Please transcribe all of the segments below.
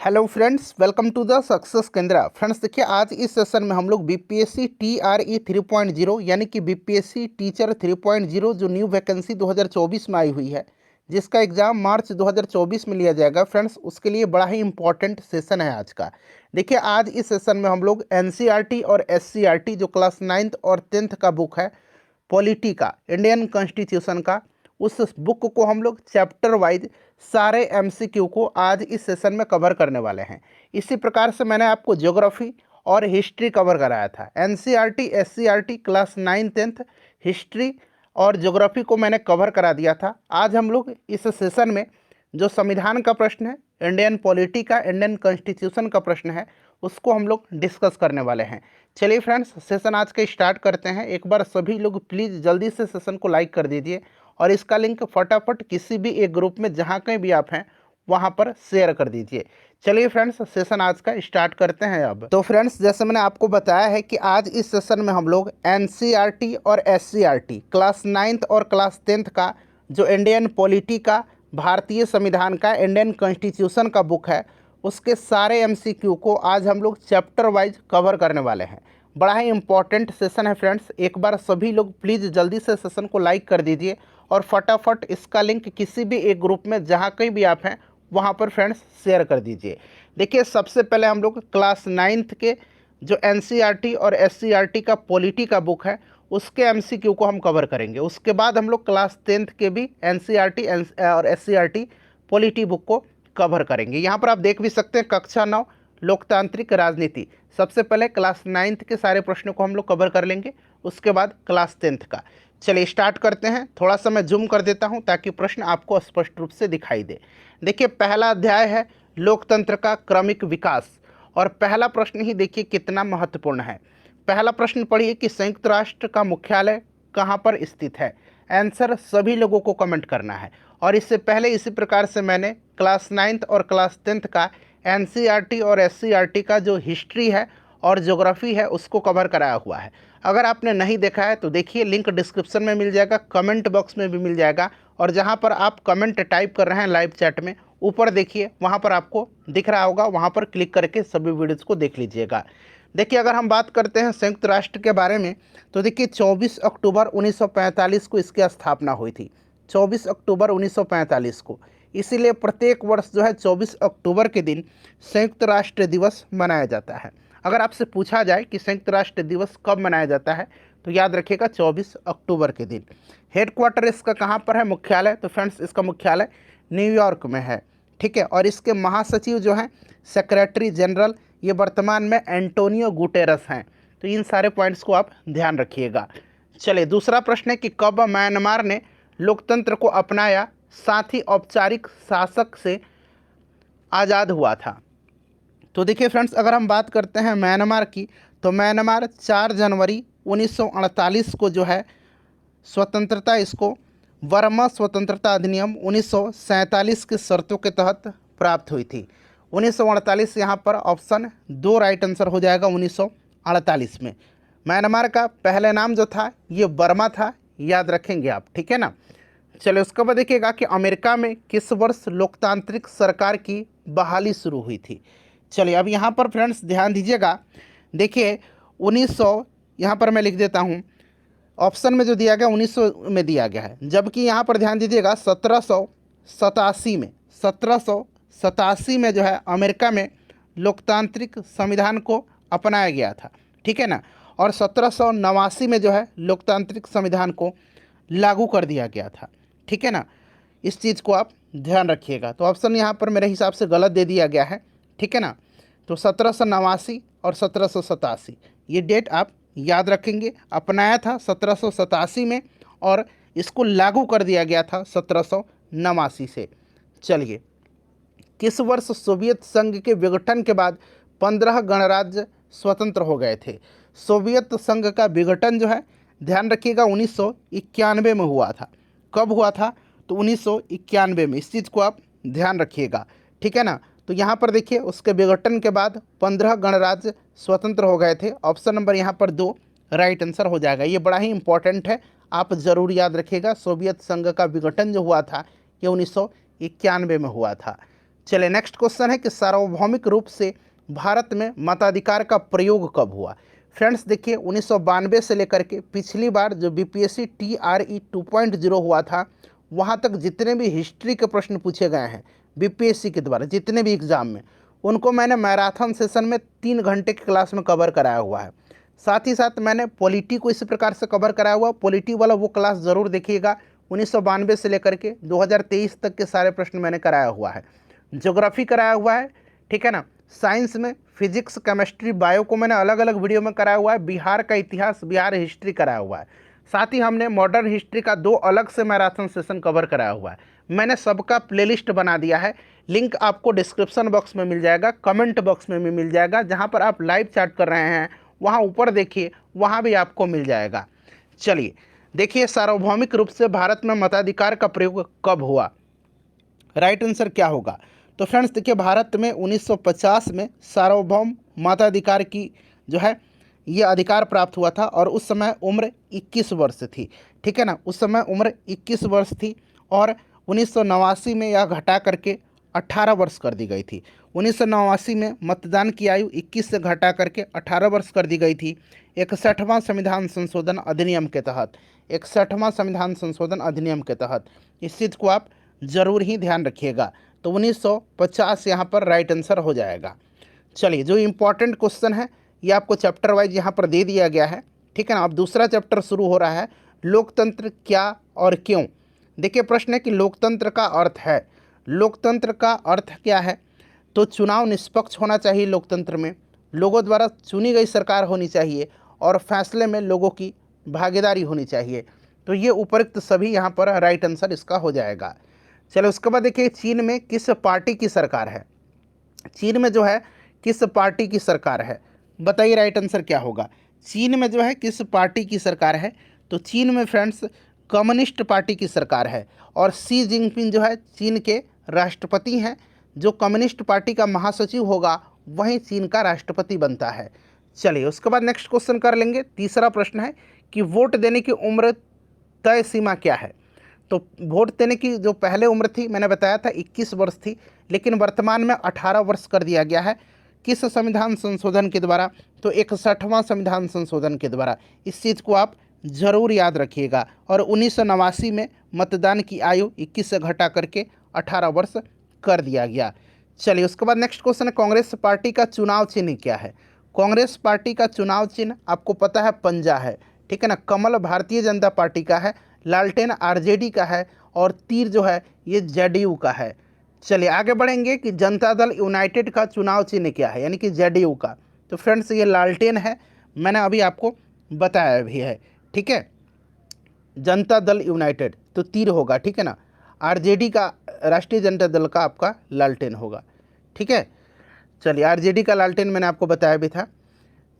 Hello friends, welcome to the success केंद्र। Friends देखिए, आज इस सेशन में हम लोग बीपीएससी टीआरई 3.0 यानी कि बीपीएससी टीचर 3.0 जो न्यू वैकेंसी 2024 में आई हुई है, जिसका एग्जाम मार्च 2024 में लिया जाएगा। फ्रेंड्स उसके लिए बड़ा ही इंपॉर्टेंट सेशन है आज का। देखिए, आज इस सेशन में हम लोग एनसीईआरटी और एससीईआरटी जो क्लास 9th और 10th का बुक है, पॉलिटी का, इंडियन कॉन्स्टिट्यूशन का, उस बुक को हम लोग चैप्टर वाइज सारे एमसीक्यू को आज इस सेशन में कवर करने वाले हैं। इसी प्रकार से मैंने आपको ज्योग्राफी और हिस्ट्री कवर कराया था। NCERT SCERT class 9th 10th history और ज्योग्राफी को मैंने कवर करा दिया था। आज हम लोग इस सेशन में जो संविधान का प्रश्न है, इंडियन पॉलिटी का, इंडियन कॉन्स्टिट्यूशन का प्रश्न है, उसको हम लोग डिस्कस करने वाले हैं। चलिए फ्रेंड्स, सेशन आज के स्टार्ट करते हैं। एक बार सभी लोग प्लीज़ जल्दी से सेशन को लाइक कर दीजिए और इसका लिंक फटाफट किसी भी एक ग्रुप में जहाँ कहीं भी आप हैं वहाँ पर शेयर कर दीजिए। चलिए फ्रेंड्स, सेशन आज का स्टार्ट करते हैं। अब तो फ्रेंड्स, जैसे मैंने आपको बताया है कि आज इस सेशन में हम लोग एनसीईआरटी और एससीईआरटी क्लास 9th और क्लास 10th का जो इंडियन पॉलिटी का, भारतीय संविधान का, इंडियन कॉन्स्टिट्यूशन का बुक है, उसके सारे एमसीक्यू को आज हम लोग चैप्टर वाइज कवर करने वाले हैं। बड़ा ही इंपॉर्टेंट सेशन है फ्रेंड्स। एक बार सभी लोग प्लीज़ जल्दी से सेशन को लाइक कर दीजिए और फटाफट इसका लिंक किसी भी एक ग्रुप में जहाँ कहीं भी आप हैं वहाँ पर फ्रेंड्स शेयर कर दीजिए। देखिए, सबसे पहले हम लोग क्लास 9th के जो एनसीईआरटी और एससीईआरटी का पॉलिटी का बुक है, उसके एमसीक्यू को हम कवर करेंगे। उसके बाद हम लोग क्लास 10th के भी एनसीईआरटी और एससीईआरटी पॉलिटी बुक को कवर करेंगे। यहाँ पर आप देख भी सकते हैं, कक्षा 9 लोकतांत्रिक राजनीति। सबसे पहले क्लास 9th के सारे प्रश्नों को हम लोग कवर कर लेंगे, उसके बाद क्लास 10th का। चलिए स्टार्ट करते हैं। थोड़ा सा मैं जूम कर देता हूं ताकि प्रश्न आपको स्पष्ट रूप से दिखाई दे। देखिए, पहला अध्याय है लोकतंत्र का क्रमिक विकास, और पहला प्रश्न ही देखिए कितना महत्वपूर्ण है। पहला प्रश्न पढ़िए कि संयुक्त राष्ट्र का मुख्यालय कहाँ पर स्थित है। आंसर सभी लोगों को कमेंट करना है। और इससे पहले इसी प्रकार से मैंने क्लास 9th और क्लास 10th का एनसीईआरटी और एससीईआरटी का जो हिस्ट्री है और ज्योग्राफी है उसको कवर कराया हुआ है। अगर आपने नहीं देखा है तो देखिए, लिंक डिस्क्रिप्शन में मिल जाएगा, कमेंट बॉक्स में भी मिल जाएगा, और जहां पर आप कमेंट टाइप कर रहे हैं लाइव चैट में, ऊपर देखिए वहां पर आपको दिख रहा होगा, वहां पर क्लिक करके सभी वीडियोज़ को देख लीजिएगा। देखिए, अगर हम बात करते हैं संयुक्त राष्ट्र के बारे में, तो देखिए 24 अक्टूबर 1945 को इसकी स्थापना हुई थी। 24 अक्टूबर 1945 को। इसीलिए प्रत्येक वर्ष जो है 24 अक्टूबर के दिन संयुक्त राष्ट्र दिवस मनाया जाता है। अगर आपसे पूछा जाए कि संयुक्त राष्ट्र दिवस कब मनाया जाता है, तो याद रखिएगा 24 अक्टूबर के दिन। हेडक्वार्टर इसका कहाँ पर है, मुख्यालय? तो फ्रेंड्स, इसका मुख्यालय न्यूयॉर्क में है। ठीक है, और इसके महासचिव जो हैं, सेक्रेटरी जनरल, ये वर्तमान में एंटोनियो गुटेरस हैं। तो इन सारे पॉइंट्स को आप ध्यान रखिएगा। चलिए, दूसरा प्रश्न है कि कब म्यांमार ने लोकतंत्र को अपनाया, साथ ही औपचारिक शासक से आज़ाद हुआ था। तो देखिए फ्रेंड्स, अगर हम बात करते हैं म्यांमार की, तो म्यांमार 4 जनवरी 1948 को जो है स्वतंत्रता इसको बर्मा स्वतंत्रता अधिनियम 1947 की शर्तों के तहत प्राप्त हुई थी। 1948 यहाँ पर ऑप्शन 2 राइट आंसर हो जाएगा। 1948 में म्यांमार का पहले नाम जो था ये बर्मा था, याद रखेंगे आप, ठीक है ना। चलिए, उसके बाद देखिएगा कि अमेरिका में किस वर्ष लोकतांत्रिक सरकार की बहाली शुरू हुई थी। चलिए, अब यहाँ पर फ्रेंड्स ध्यान दीजिएगा। देखिए 1900 यहाँ पर मैं लिख देता हूँ, ऑप्शन में जो दिया गया 1900 में दिया गया है, जबकि यहाँ पर ध्यान दीजिएगा 1787 में जो है अमेरिका में लोकतांत्रिक संविधान को अपनाया गया था, ठीक है ना। और 1789 में जो है लोकतांत्रिक संविधान को लागू कर दिया गया था, ठीक है ना। इस चीज़ को आप ध्यान रखिएगा। तो ऑप्शन यहाँ पर मेरे हिसाब से गलत दे दिया गया है, ठीक है ना। तो 1789 और 1787 ये डेट आप याद रखेंगे। अपनाया था 1787 में और इसको लागू कर दिया गया था 1789 से। चलिए, किस वर्ष सोवियत संघ के विघटन के बाद 15 गणराज्य स्वतंत्र हो गए थे? सोवियत संघ का विघटन जो है, ध्यान रखिएगा, 1991 में हुआ था। कब हुआ था? तो 1991 में। इस चीज़ को आप ध्यान रखिएगा, ठीक है ना। तो यहाँ पर देखिए, उसके विघटन के बाद 15 गणराज्य स्वतंत्र हो गए थे। ऑप्शन नंबर यहाँ पर 2 राइट आंसर हो जाएगा। ये बड़ा ही इंपॉर्टेंट है, आप ज़रूर याद रखिएगा। सोवियत संघ का विघटन जो हुआ था ये 1991 में हुआ था। चलिए नेक्स्ट क्वेश्चन है कि सार्वभौमिक रूप से भारत में मताधिकार का प्रयोग कब हुआ। फ्रेंड्स देखिए 1992 से लेकर के पिछली बार जो बीपीएससी TRE 2.0 हुआ था, वहाँ तक जितने भी हिस्ट्री के प्रश्न पूछे गए हैं बीपीएससी के द्वारा, जितने भी एग्जाम में, उनको मैंने मैराथन सेशन में 3 घंटे की क्लास में कवर कराया हुआ है। साथ ही साथ मैंने पॉलिटी को इसी प्रकार से कवर कराया हुआ। पॉलिटी वाला वो क्लास ज़रूर देखिएगा। 1992 से लेकर के 2023 तक के सारे प्रश्न मैंने कराया हुआ है। ज्योग्राफी कराया हुआ है, ठीक है ना। साइंस में फिजिक्स, केमिस्ट्री, बायो को मैंने अलग अलग वीडियो में कराया हुआ है। बिहार का इतिहास, बिहार हिस्ट्री कराया हुआ है। साथ ही हमने मॉडर्न हिस्ट्री का 2 अलग से मैराथन सेशन कवर कराया हुआ है। मैंने सबका प्लेलिस्ट बना दिया है। लिंक आपको डिस्क्रिप्शन बॉक्स में मिल जाएगा, कमेंट बॉक्स में भी मिल जाएगा। जहाँ पर आप लाइव चैट कर रहे हैं वहाँ ऊपर देखिए, वहाँ भी आपको मिल जाएगा। चलिए देखिए, सार्वभौमिक रूप से भारत में मताधिकार का प्रयोग कब हुआ। राइट आंसर क्या होगा। तो फ्रेंड्स देखिए, भारत में 1950 में सार्वभौम मताधिकार की जो है ये अधिकार प्राप्त हुआ था, और उस समय उम्र 21 वर्ष थी, ठीक है ना। उस समय उम्र 21 वर्ष थी, और 1989 में यह घटा करके 18 वर्ष कर दी गई थी। 1989 में मतदान की आयु 21 से घटा करके 18 वर्ष कर दी गई थी 61वां संविधान संशोधन अधिनियम के तहत। 61वां संविधान संशोधन अधिनियम के तहत इस चीज़ को आप ज़रूर ही ध्यान रखिएगा। तो 1950 यहाँ पर राइट आंसर हो जाएगा। चलिए, जो इम्पोर्टेंट क्वेश्चन है ये आपको चैप्टर वाइज यहाँ पर दे दिया गया है, ठीक है ना। अब दूसरा चैप्टर शुरू हो रहा है, लोकतंत्र क्या और क्यों। देखिए प्रश्न है कि लोकतंत्र का अर्थ है, लोकतंत्र का अर्थ क्या है। तो चुनाव निष्पक्ष होना चाहिए लोकतंत्र में, लोगों द्वारा चुनी गई सरकार होनी चाहिए, और फैसले में लोगों की भागीदारी होनी चाहिए। तो ये उपरोक्त सभी यहाँ पर राइट आंसर इसका हो जाएगा। चलो उसके बाद देखिए, चीन में किस पार्टी की सरकार है। चीन में जो है किस पार्टी की सरकार है, बताइए राइट आंसर क्या होगा। चीन में जो है किस पार्टी की सरकार है। तो चीन में फ्रेंड्स कम्युनिस्ट पार्टी की सरकार है, और शी जिनपिंग जो है चीन के राष्ट्रपति हैं। जो कम्युनिस्ट पार्टी का महासचिव होगा वही चीन का राष्ट्रपति बनता है। चलिए उसके बाद नेक्स्ट क्वेश्चन कर लेंगे। तीसरा प्रश्न है कि वोट देने की उम्र तय सीमा क्या है। तो वोट देने की जो पहले उम्र थी मैंने बताया था 21 वर्ष थी, लेकिन वर्तमान में 18 वर्ष कर दिया गया है। किस संविधान संशोधन के द्वारा। तो 61वां संविधान संशोधन के द्वारा। इस चीज़ को आप ज़रूर याद रखिएगा। और 1989 में मतदान की आयु 21 से घटा करके 18 वर्ष कर दिया गया। चलिए उसके बाद नेक्स्ट क्वेश्चन है, कांग्रेस पार्टी का चुनाव चिन्ह क्या है। कांग्रेस पार्टी का चुनाव चिन्ह आपको पता है पंजा है, ठीक है ना। कमल भारतीय जनता पार्टी का है, लालटेन आरजेडी का है, और तीर जो है ये जेडीयू का है। चलिए आगे बढ़ेंगे कि जनता दल यूनाइटेड का चुनाव चिन्ह क्या है, यानी कि जेडीयू का। तो फ्रेंड्स ये लालटेन है, मैंने अभी आपको बताया भी है, ठीक है। जनता दल यूनाइटेड तो तीर होगा, ठीक है ना। आरजेडी का, राष्ट्रीय जनता दल का आपका लालटेन होगा, ठीक है। चलिए आरजेडी का लालटेन मैंने आपको बताया भी था।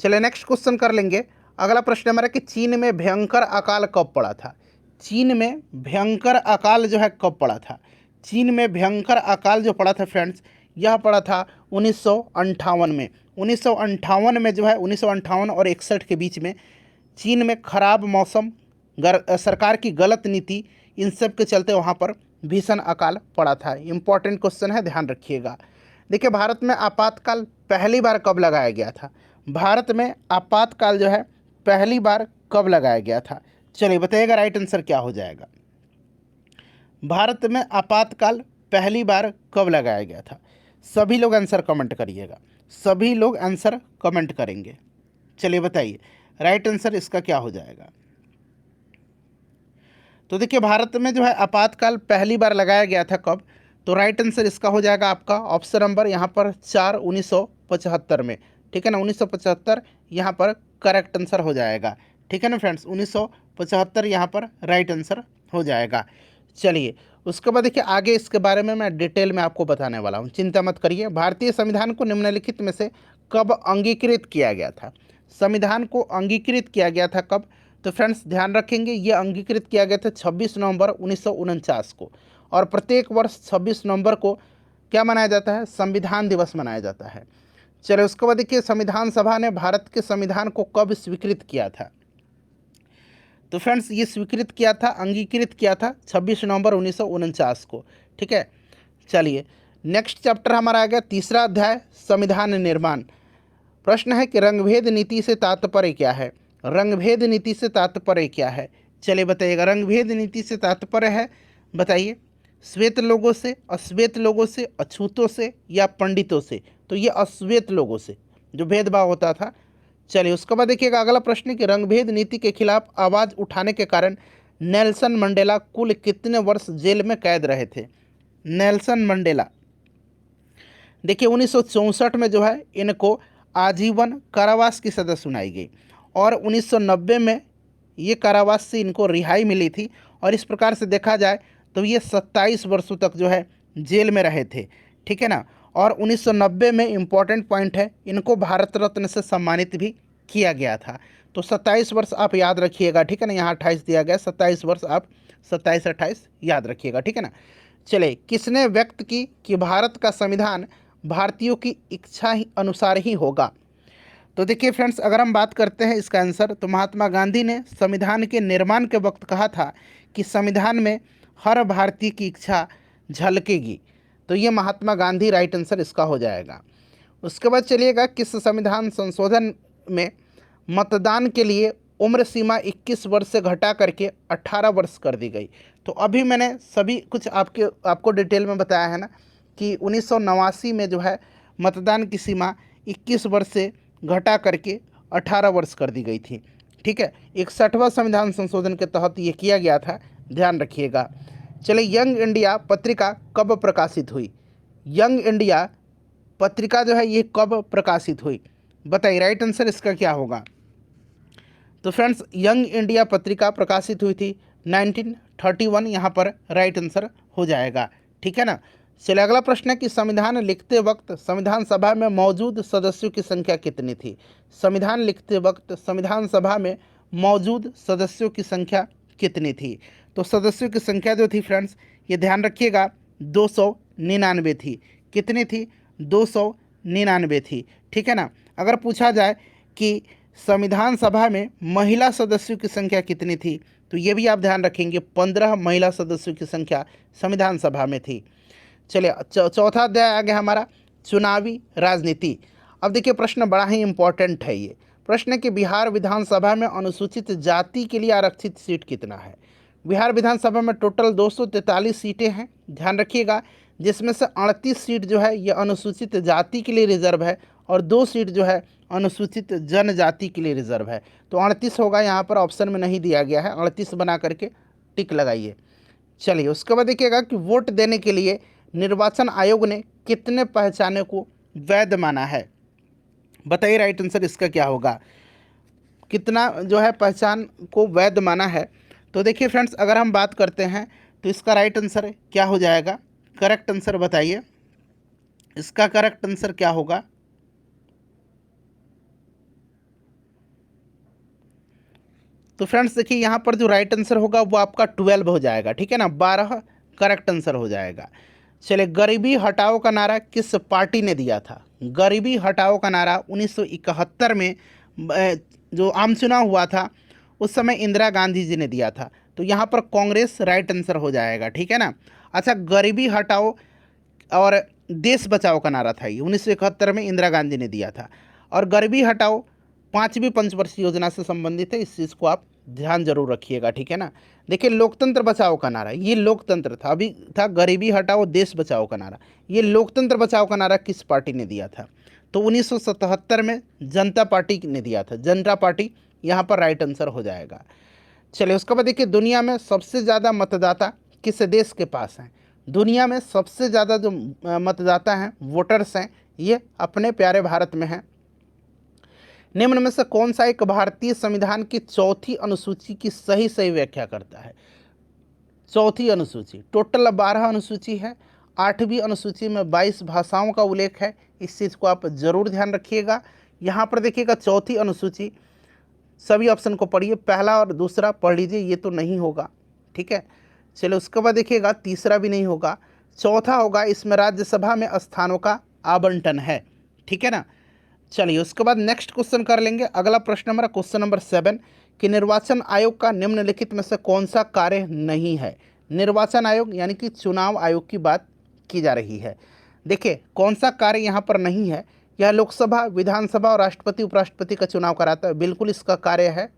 चलिए नेक्स्ट क्वेश्चन कर लेंगे। अगला प्रश्न हमारा कि चीन में भयंकर अकाल कब पड़ा था। चीन में भयंकर अकाल जो है कब पड़ा था। चीन में भयंकर अकाल जो पड़ा था फ्रेंड्स, यह पड़ा था 1958 में। 1958 में जो है 1958 और 61 के बीच में चीन में खराब मौसम, सरकार की गलत नीति, इन सब के चलते वहाँ पर भीषण अकाल पड़ा था। इम्पॉर्टेंट क्वेश्चन है, ध्यान रखिएगा। देखिए भारत में आपातकाल पहली बार कब लगाया गया था। भारत में आपातकाल जो है पहली बार कब लगाया गया था। चलिए बताइएगा राइट आंसर क्या हो जाएगा। भारत में आपातकाल पहली बार कब लगाया गया था। सभी लोग आंसर कमेंट करिएगा, सभी लोग आंसर कमेंट करेंगे। चलिए बताइए राइट आंसर इसका क्या हो जाएगा। तो देखिए भारत में जो है आपातकाल पहली बार लगाया गया था कब। तो राइट आंसर इसका हो जाएगा आपका ऑप्शन नंबर यहाँ पर 4 1975 में, ठीक है ना। 1975 यहाँ पर करेक्ट आंसर हो जाएगा, ठीक है ना फ्रेंड्स। 1975 यहाँ पर राइट आंसर हो जाएगा। चलिए उसके बाद देखिए आगे इसके बारे में मैं डिटेल में आपको बताने वाला हूँ, चिंता मत करिए। भारतीय संविधान को निम्नलिखित में से कब अंगीकृत किया गया था। संविधान को अंगीकृत किया गया था कब। तो फ्रेंड्स ध्यान रखेंगे ये अंगीकृत किया गया था 26 नवंबर 1949 को, और प्रत्येक वर्ष 26 नवंबर को क्या मनाया जाता है, संविधान दिवस मनाया जाता है। चलिए उसके बाद देखिए संविधान सभा ने भारत के संविधान को कब स्वीकृत किया था। तो फ्रेंड्स ये स्वीकृत किया था, अंगीकृत किया था 26 नवंबर 1949 को, ठीक है। चलिए नेक्स्ट चैप्टर हमारा आ गया तीसरा अध्याय संविधान निर्माण। प्रश्न है कि रंगभेद नीति से तात्पर्य क्या है। रंगभेद नीति से तात्पर्य क्या है, चलिए बताइएगा। रंगभेद नीति से तात्पर्य है, बताइए, श्वेत लोगों से, अश्वेत लोगों से, अछूतों से या पंडितों से। तो ये अश्वेत लोगों से जो भेदभाव होता था। चलिए उसके बाद देखिएगा अगला प्रश्न कि रंगभेद नीति के खिलाफ आवाज़ उठाने के कारण नेल्सन मंडेला कुल कितने वर्ष जेल में कैद रहे थे। नेल्सन मंडेला देखिए 1964 में जो है इनको आजीवन कारावास की सज़ा सुनाई गई और 1990 में ये कारावास से इनको रिहाई मिली थी। और इस प्रकार से देखा जाए तो ये 27 वर्षों तक जो है जेल में रहे थे, ठीक है ना। और 1990 में इम्पॉर्टेंट पॉइंट है, इनको भारत रत्न से सम्मानित भी किया गया था। तो 27 वर्ष आप याद रखिएगा, ठीक है ना। यहाँ 28 दिया गया, 27 वर्ष आप 27-28 याद रखिएगा, ठीक है ना। चले, किसने व्यक्त की कि भारत का संविधान भारतीयों की इच्छा ही अनुसार ही होगा। तो देखिए फ्रेंड्स, अगर हम बात करते हैं इसका आंसर, तो महात्मा गांधी ने संविधान के निर्माण के वक्त कहा था कि संविधान में हर भारतीय की इच्छा झलकेगी। तो ये महात्मा गांधी राइट आंसर इसका हो जाएगा। उसके बाद चलिएगा, किस संविधान संशोधन में मतदान के लिए उम्र सीमा 21 वर्ष से घटा करके 18 वर्ष कर दी गई। तो अभी मैंने सभी कुछ आपको डिटेल में बताया है ना कि 1989 में जो है मतदान की सीमा 21 वर्ष से घटा करके 18 वर्ष कर दी गई थी, ठीक है। 61वां संविधान संशोधन के तहत ये किया गया था, ध्यान रखिएगा। चलिए, यंग इंडिया पत्रिका कब प्रकाशित हुई। यंग इंडिया पत्रिका जो है ये कब प्रकाशित हुई, बताइए, राइट आंसर इसका क्या होगा। तो फ्रेंड्स, यंग इंडिया पत्रिका प्रकाशित हुई थी 1931, यहाँ पर राइट आंसर हो जाएगा, ठीक है ना। चलिए अगला प्रश्न है कि संविधान लिखते वक्त संविधान सभा में मौजूद सदस्यों की संख्या कितनी थी। संविधान लिखते वक्त संविधान सभा में मौजूद सदस्यों की संख्या कितनी थी। तो सदस्यों की संख्या जो थी फ्रेंड्स, ये ध्यान रखिएगा, 299 थी। कितनी थी, 299 थी, ठीक है ना। अगर पूछा जाए कि संविधान सभा में महिला सदस्यों की संख्या कितनी थी, तो ये भी आप ध्यान रखेंगे, 15 महिला सदस्यों की संख्या संविधान सभा में थी। चलिए चौथा अध्याय आ गया हमारा चुनावी राजनीति। अब देखिए प्रश्न बड़ा ही इंपॉर्टेंट है। ये प्रश्न है कि बिहार विधानसभा में अनुसूचित जाति के लिए आरक्षित सीट कितना है। बिहार विधानसभा में टोटल 243 सीटें हैं, ध्यान रखिएगा, जिसमें से 38 सीट जो है ये अनुसूचित जाति के लिए रिजर्व है और 2 सीट जो है अनुसूचित जनजाति के लिए रिजर्व है। तो 38 होगा, यहाँ पर ऑप्शन में नहीं दिया गया है, 38 बना करके टिक लगाइए। चलिए उसके बाद देखिएगा कि वोट देने के लिए निर्वाचन आयोग ने कितने पहचाने को वैध माना है, बताइए राइट आंसर इसका क्या होगा। कितना जो है पहचान को वैध माना है। तो देखिए फ्रेंड्स, अगर हम बात करते हैं तो इसका राइट आंसर क्या हो जाएगा, करेक्ट आंसर बताइए, इसका करेक्ट आंसर क्या होगा। तो फ्रेंड्स देखिए यहाँ पर जो राइट आंसर होगा वो आपका 12 हो जाएगा, ठीक है ना, 12 करेक्ट आंसर हो जाएगा। चलिए, गरीबी हटाओ का नारा किस पार्टी ने दिया था। गरीबी हटाओ का नारा 1971 में जो आम चुनाव हुआ था उस समय इंदिरा गांधी जी ने दिया था। तो यहाँ पर कांग्रेस राइट आंसर हो जाएगा, ठीक है ना। अच्छा, गरीबी हटाओ और देश बचाओ का नारा था, ये 1971 में इंदिरा गांधी ने दिया था। और गरीबी हटाओ 5वीं पंचवर्षीय योजना से संबंधित है, इस चीज़ को आप ध्यान जरूर रखिएगा, ठीक है ना। देखिए, लोकतंत्र बचाओ का नारा, ये लोकतंत्र था, अभी था गरीबी हटाओ देश बचाओ का नारा। ये लोकतंत्र बचाओ का नारा किस पार्टी ने दिया था, तो 1977 में जनता पार्टी ने दिया था, जनता पार्टी यहाँ पर राइट आंसर हो जाएगा। चलिए उसके बाद देखिए, दुनिया में सबसे ज़्यादा मतदाता किस देश के पास हैं। दुनिया में सबसे ज़्यादा जो मतदाता हैं, वोटर्स हैं, ये अपने प्यारे भारत में हैं। निम्न में से कौन सा एक भारतीय संविधान की चौथी अनुसूची की सही व्याख्या करता है। चौथी अनुसूची, टोटल 12 अनुसूची है, 8वीं अनुसूची में 22 भाषाओं का उल्लेख है, इस चीज़ को आप जरूर ध्यान रखिएगा। यहाँ पर देखिएगा चौथी अनुसूची, सभी ऑप्शन को पढ़िए, पहला और दूसरा पढ़ लीजिए, ये तो नहीं होगा, ठीक है। चलिए उसके बाद देखिएगा तीसरा भी नहीं होगा, चौथा होगा, इसमें राज्यसभा में स्थानों का आवंटन है, ठीक है ना। चलिए उसके बाद नेक्स्ट क्वेश्चन कर लेंगे। अगला प्रश्न हमारा क्वेश्चन नंबर 7 कि निर्वाचन आयोग का निम्नलिखित में से कौन सा कार्य नहीं है। निर्वाचन आयोग यानी कि चुनाव आयोग की बात की जा रही है। देखिए कौन सा कार्य यहाँ पर नहीं है, यह लोकसभा, विधानसभा और राष्ट्रपति उपराष्ट्रपति का चुनाव कराता है, बिल्कुल इसका कार्य है।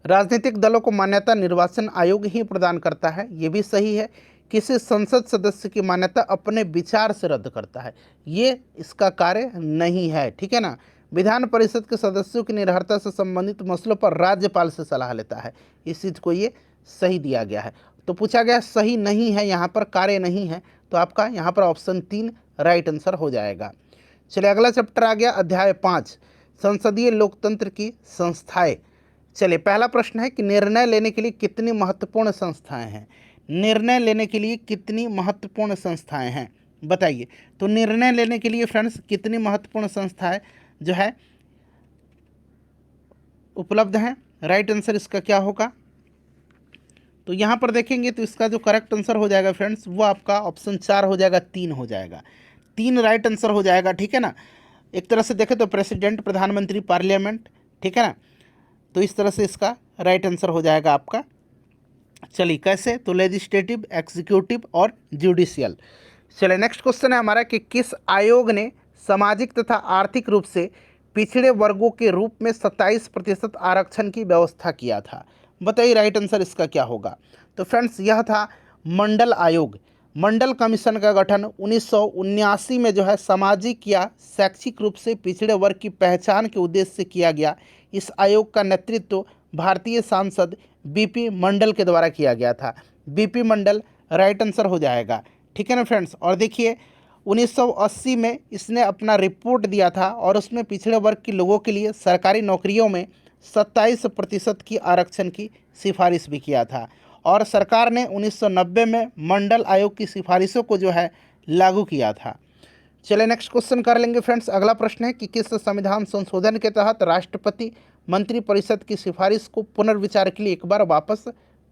राजनीतिक दलों को मान्यता निर्वाचन आयोग ही प्रदान करता है, ये भी सही है। किसी संसद सदस्य की मान्यता अपने विचार से रद्द करता है, ये इसका कार्य नहीं है, ठीक है ना। विधान परिषद के सदस्यों की निर्भरता से संबंधित मसलों पर राज्यपाल से सलाह लेता है, इस चीज़ को ये सही दिया गया है। तो पूछा गया सही नहीं है, यहाँ पर कार्य नहीं है, तो आपका यहाँ पर ऑप्शन 3 राइट आंसर हो जाएगा। चलिए अगला चैप्टर आ गया अध्याय 5, संसदीय लोकतंत्र की संस्थाएं। चलिए पहला प्रश्न है कि निर्णय लेने के लिए कितनी महत्वपूर्ण संस्थाएं हैं। निर्णय लेने के लिए कितनी महत्वपूर्ण संस्थाएं हैं, बताइए। तो निर्णय लेने के लिए फ्रेंड्स कितनी महत्वपूर्ण संस्थाएं जो है उपलब्ध हैं, राइट आंसर इसका क्या होगा। तो यहाँ पर देखेंगे तो इसका जो करेक्ट आंसर हो जाएगा फ्रेंड्स वो आपका ऑप्शन 4 हो जाएगा, 3 हो जाएगा, 3 राइट आंसर हो जाएगा, ठीक है ना। एक तरह से देखें तो प्रेसिडेंट, प्रधानमंत्री, पार्लियामेंट, ठीक है ना। तो इस तरह से इसका राइट आंसर हो जाएगा आपका। चलिए कैसे, तो लेजिस्लेटिव, एग्जीक्यूटिव और जुडिशियल। चलिए नेक्स्ट क्वेश्चन है हमारा कि किस आयोग ने सामाजिक तथा आर्थिक रूप से पिछड़े वर्गों के रूप में 27% आरक्षण की व्यवस्था किया था, बताइए राइट आंसर इसका क्या होगा। तो फ्रेंड्स यह था मंडल आयोग। मंडल कमीशन का गठन 1979 में जो है सामाजिक या शैक्षिक रूप से पिछड़े वर्ग की पहचान के उद्देश्य से किया गया। इस आयोग का नेतृत्व भारतीय सांसद बीपी मंडल के द्वारा किया गया था। बीपी मंडल राइट आंसर हो जाएगा, ठीक है ना फ्रेंड्स। और देखिए 1980 में इसने अपना रिपोर्ट दिया था और उसमें पिछड़े वर्ग के लोगों के लिए सरकारी नौकरियों में 27% की आरक्षण की सिफारिश भी किया था और सरकार ने 1990 में मंडल आयोग की सिफारिशों को जो है लागू किया था। चलिए नेक्स्ट क्वेश्चन कर लेंगे फ्रेंड्स। अगला प्रश्न है कि किस संविधान संशोधन के तहत राष्ट्रपति मंत्रिपरिषद की सिफारिश को पुनर्विचार के लिए एक बार वापस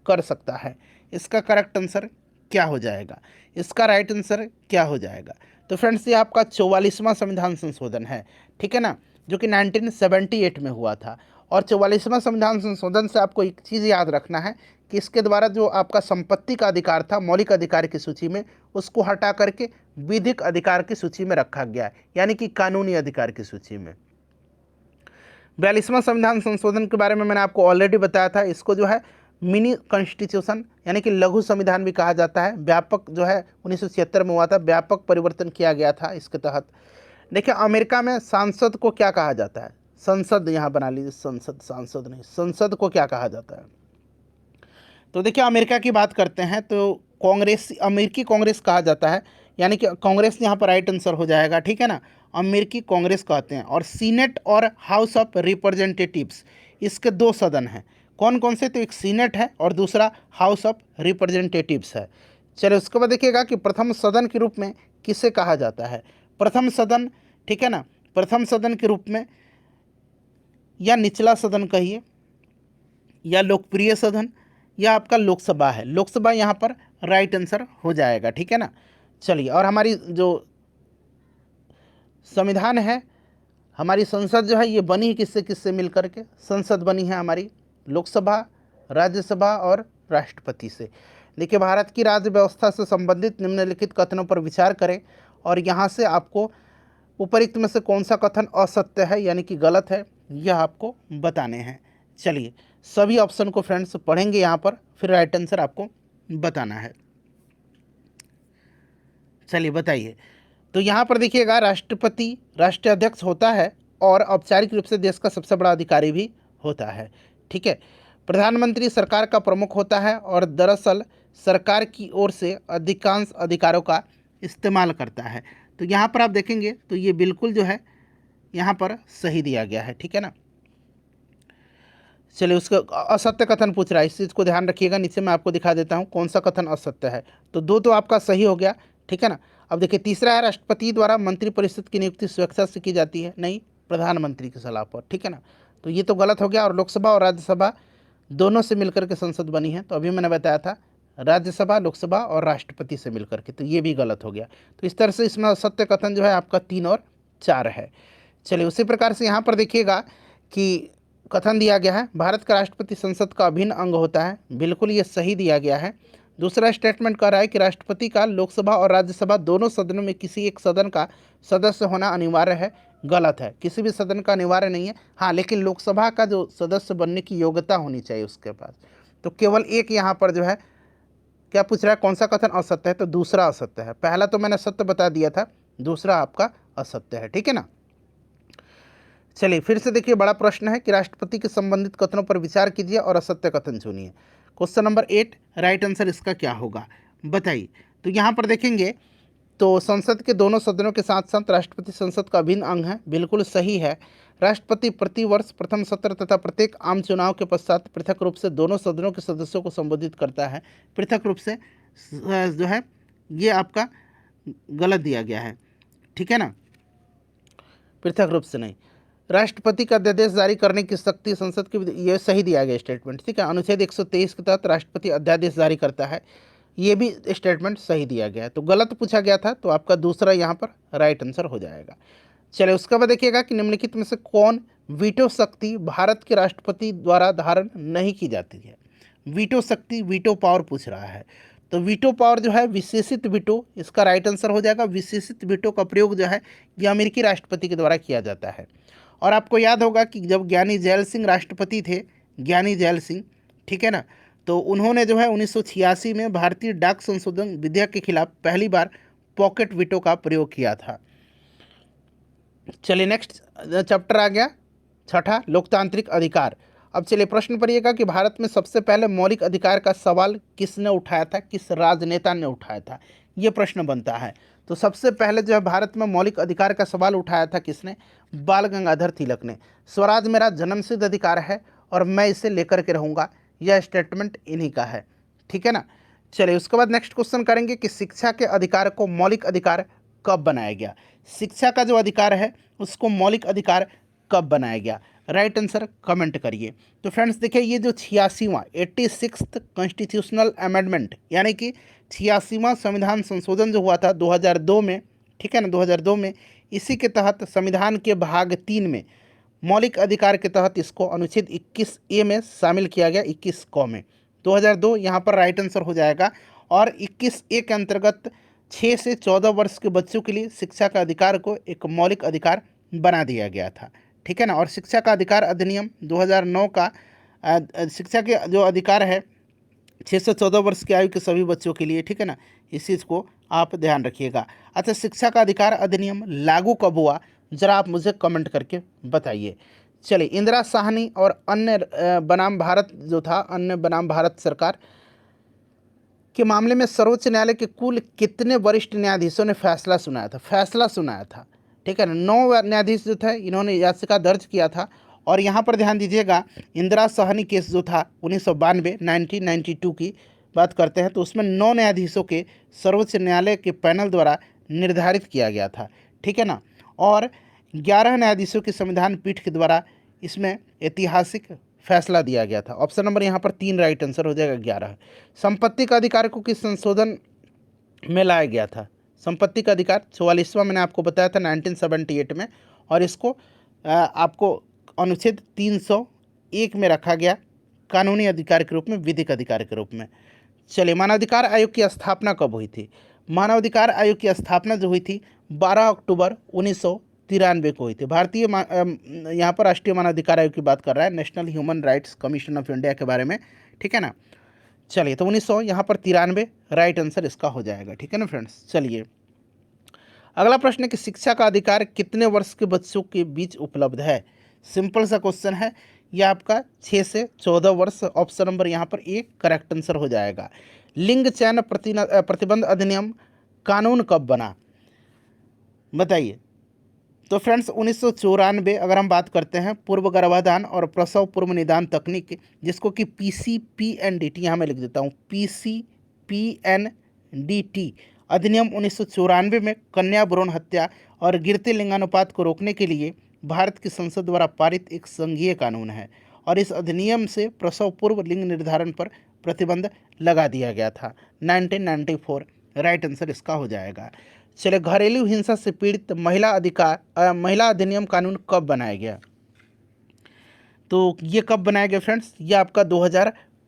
कर सकता है, इसका करेक्ट आंसर क्या हो जाएगा, इसका राइट आंसर क्या हो जाएगा। तो फ्रेंड्स ये आपका 44वां संविधान संशोधन है, ठीक है ना, जो कि 1978 में हुआ था। और 44वां संविधान संशोधन से आपको एक चीज़ याद रखना है कि इसके द्वारा जो आपका संपत्ति का अधिकार था मौलिक अधिकार की सूची में, उसको हटा करके विधिक अधिकार की सूची में रखा गया है, यानी कि कानूनी अधिकार की सूची में। 42वां संविधान संशोधन के बारे में मैंने आपको ऑलरेडी बताया था, इसको जो है मिनी कॉन्स्टिट्यूशन यानी कि लघु संविधान भी कहा जाता है। व्यापक जो है 1976 में हुआ था, व्यापक परिवर्तन किया गया था इसके तहत। देखिए अमेरिका में सांसद को क्या कहा जाता है, संसद यहाँ बना लीजिए, संसद, सांसद नहीं, संसद को क्या कहा जाता है। तो देखिए अमेरिका की बात करते हैं तो कांग्रेस, अमेरिकी कांग्रेस कहा जाता है, यानी कि कांग्रेस यहाँ पर राइट आंसर हो जाएगा, ठीक है ना, अमेरिकी कांग्रेस कहते हैं। और सीनेट और हाउस ऑफ रिप्रेजेंटेटिव्स, इसके 2 सदन हैं, कौन कौन से, तो एक सीनेट है और दूसरा हाउस ऑफ रिप्रेजेंटेटिव्स है। चलिए उसके बाद देखिएगा कि प्रथम सदन के रूप में किसे कहा जाता है, प्रथम सदन, ठीक है ना, प्रथम सदन के रूप में, या निचला सदन कहिए, या लोकप्रिय सदन, या आपका लोकसभा है। लोकसभा यहाँ पर राइट आंसर हो जाएगा, ठीक है ना। चलिए और हमारी जो संविधान है, हमारी संसद जो है ये बनी किससे किससे मिल करके, संसद बनी है हमारी लोकसभा, राज्यसभा और राष्ट्रपति से। देखिए भारत की राज्य व्यवस्था से संबंधित निम्नलिखित कथनों पर विचार करें और यहाँ से आपको उपरोक्त में से कौन सा कथन असत्य है यानी कि गलत है, यह आपको बताने हैं। चलिए सभी ऑप्शन को फ्रेंड्स पढ़ेंगे यहाँ पर, फिर राइट आंसर आपको बताना है। चलिए बताइए। तो यहाँ पर देखिएगा राष्ट्रपति राष्ट्रीय अध्यक्ष होता है और औपचारिक रूप से देश का सबसे बड़ा अधिकारी भी होता है, ठीक है। प्रधानमंत्री सरकार का प्रमुख होता है और दरअसल सरकार की ओर से अधिकांश अधिकारों का इस्तेमाल करता है। तो यहाँ पर आप देखेंगे तो ये बिल्कुल जो है यहाँ पर सही दिया गया है, ठीक है ना। चलिए उसका असत्य कथन पूछ रहा है, इस चीज़ को ध्यान रखिएगा, नीचे मैं आपको दिखा देता हूँ कौन सा कथन असत्य है। तो 2 तो आपका सही हो गया, ठीक है ना। अब देखिए तीसरा है राष्ट्रपति द्वारा मंत्रिपरिषद की नियुक्ति स्वेच्छा से की जाती है, नहीं, प्रधानमंत्री की सलाह पर, ठीक है ना। तो ये तो गलत हो गया। और लोकसभा और राज्यसभा दोनों से मिलकर के संसद बनी है, तो अभी मैंने बताया था राज्यसभा, लोकसभा और राष्ट्रपति से मिलकर के, तो ये भी गलत हो गया। तो इस तरह से इसमें असत्य कथन जो है आपका 3 और 4 है। चलिए उसी प्रकार से यहाँ पर देखिएगा कि कथन दिया गया है भारत का राष्ट्रपति संसद का अभिन्न अंग होता है, बिल्कुल ये सही दिया गया है। दूसरा स्टेटमेंट कह रहा है कि राष्ट्रपति का लोकसभा और राज्यसभा दोनों सदनों में किसी एक सदन का सदस्य होना अनिवार्य है। गलत है, किसी भी सदन का अनिवार्य नहीं है। हाँ, लेकिन लोकसभा का जो सदस्य बनने की योग्यता होनी चाहिए उसके पास। तो केवल एक यहाँ पर जो है क्या पूछ रहा है, कौन सा कथन असत्य है, तो दूसरा असत्य है। पहला तो मैंने सत्य बता दिया था, दूसरा आपका असत्य है। ठीक है ना। चलिए फिर से देखिए, बड़ा प्रश्न है कि राष्ट्रपति के संबंधित कथनों पर विचार कीजिए और असत्य कथन चुनिए। क्वेश्चन नंबर 8, राइट आंसर इसका क्या होगा बताइए। तो यहाँ पर देखेंगे तो संसद के दोनों सदनों के साथ साथ राष्ट्रपति संसद का अभिन्न अंग है, बिल्कुल सही है। राष्ट्रपति प्रतिवर्ष प्रथम सत्र तथा प्रत्येक आम चुनाव के पश्चात पृथक रूप से दोनों सदनों के सदस्यों को संबोधित करता है। पृथक रूप से जो है ये आपका गलत दिया गया है। ठीक है ना, पृथक रूप से नहीं। राष्ट्रपति का अध्यादेश जारी करने की शक्ति संसद की, ये सही दिया गया स्टेटमेंट। ठीक है, अनुच्छेद 123 के तहत राष्ट्रपति अध्यादेश जारी करता है, ये भी स्टेटमेंट सही दिया गया है। तो गलत पूछा गया था, तो आपका दूसरा यहाँ पर राइट आंसर हो जाएगा। चलिए उसके बाद देखिएगा कि निम्नलिखित में से कौन वीटो शक्ति भारत के राष्ट्रपति द्वारा धारण नहीं की जाती है। वीटो शक्ति, वीटो पावर पूछ रहा है। तो वीटो पावर जो है विशेषित वीटो, इसका राइट आंसर हो जाएगा। विशेषित वीटो का प्रयोग जो है ये अमेरिकी राष्ट्रपति के द्वारा किया जाता है। और आपको याद होगा कि जब ज्ञानी जैल सिंह राष्ट्रपति थे, ज्ञानी जैल सिंह, ठीक है ना, तो उन्होंने जो है 1986 में भारतीय डाक संशोधन विधेयक के खिलाफ पहली बार पॉकेट वीटो का प्रयोग किया था। चलिए नेक्स्ट चैप्टर आ गया, छठा, लोकतांत्रिक अधिकार। अब चलिए प्रश्न पढ़िएगा कि भारत में सबसे पहले मौलिक अधिकार का सवाल किसने उठाया था, किस राजनेता ने उठाया था, ये प्रश्न बनता है। तो सबसे पहले जो है भारत में मौलिक अधिकार का सवाल उठाया था किसने, बाल गंगाधर तिलक ने। स्वराज मेरा जन्मसिद्ध अधिकार है और मैं इसे लेकर के रहूँगा, यह स्टेटमेंट इन्हीं का है। ठीक है ना। चलिए उसके बाद नेक्स्ट क्वेश्चन करेंगे कि शिक्षा के अधिकार को मौलिक अधिकार कब बनाया गया। शिक्षा का जो अधिकार है उसको मौलिक अधिकार कब बनाया गया, राइट आंसर कमेंट करिए। तो फ्रेंड्स देखिए, ये जो 86वां 86th कॉन्स्टिट्यूशनल अमेंडमेंट यानी कि 86वां संविधान संशोधन जो हुआ था 2002 में, ठीक है ना, 2002 में, इसी के तहत संविधान के भाग 3 में मौलिक अधिकार के तहत इसको अनुच्छेद 21A में शामिल किया गया, 21 क में। 2002 यहाँ पर राइट आंसर हो जाएगा। और 21A के अंतर्गत 6 से 14 वर्ष के बच्चों के लिए शिक्षा का अधिकार को एक मौलिक अधिकार बना दिया गया था। ठीक है ना। और शिक्षा का अधिकार अधिनियम 2009 का शिक्षा के जो अधिकार है 6 से 14 वर्ष की आयु के सभी बच्चों के लिए, ठीक है ना, इस चीज़ को आप ध्यान रखिएगा। अच्छा, शिक्षा का अधिकार अधिनियम लागू कब हुआ, ज़रा आप मुझे कमेंट करके बताइए। चलिए, इंदिरा साहनी और अन्य बनाम भारत जो था, अन्य बनाम भारत सरकार के मामले में सर्वोच्च न्यायालय के कुल कितने वरिष्ठ न्यायाधीशों ने फैसला सुनाया था। ठीक है ना, 9 न्यायाधीश जो थे इन्होंने याचिका दर्ज किया था। और यहाँ पर ध्यान दीजिएगा, इंदिरा साहनी केस जो था 1992 1992 की बात करते हैं, तो उसमें 9 न्यायाधीशों के सर्वोच्च न्यायालय के पैनल द्वारा निर्धारित किया गया था। ठीक है ना। और 11 न्यायाधीशों की संविधान पीठ के द्वारा इसमें ऐतिहासिक फैसला दिया गया था। ऑप्शन नंबर यहाँ पर 3 राइट आंसर हो जाएगा, 11। संपत्ति का अधिकार को किस संशोधन में लाया गया था। संपत्ति का अधिकार 44वां मैंने आपको बताया था 1978 में, और इसको आपको अनुच्छेद 301 में रखा गया, कानूनी अधिकार के रूप में, विधिक अधिकार के रूप में। चलिए, मानवाधिकार आयोग की स्थापना कब हुई थी। मानवाधिकार आयोग की स्थापना जो हुई थी 12 अक्टूबर 1993 को हुई थी। भारतीय यहाँ पर राष्ट्रीय मानवाधिकार आयोग की बात कर रहा है, national human rights commission of India के बारे में। ठीक है ना। चलिए, तो 1900 यहाँ पर 93 राइट आंसर इसका हो जाएगा। ठीक है ना फ्रेंड्स। चलिए अगला प्रश्न है कि शिक्षा का अधिकार कितने वर्ष के बच्चों के बीच उपलब्ध है। सिंपल सा क्वेश्चन है, यह आपका 6 से 14 वर्ष। ऑप्शन नंबर यहाँ पर ए करेक्ट आंसर हो जाएगा। लिंग चयन प्रतिबंध अधिनियम कानून कब बना, बताइए। तो फ्रेंड्स 1994, अगर हम बात करते हैं, पूर्व गर्भाधान और प्रसव पूर्व निदान तकनीक, जिसको कि PCPNDT, यहाँ मैं लिख देता हूँ, PCPNDT अधिनियम 1994 में कन्या भ्रूण हत्या और गिरते लिंगानुपात को रोकने के लिए भारत की संसद द्वारा पारित एक संघीय कानून है। और इस अधिनियम से प्रसव पूर्व लिंग निर्धारण पर प्रतिबंध लगा दिया गया था 1994। राइट आंसर इसका हो जाएगा। चलिए, घरेलू हिंसा से पीड़ित महिला अधिनियम कानून कब बनाया गया। तो ये कब बनाया गया फ्रेंड्स, ये आपका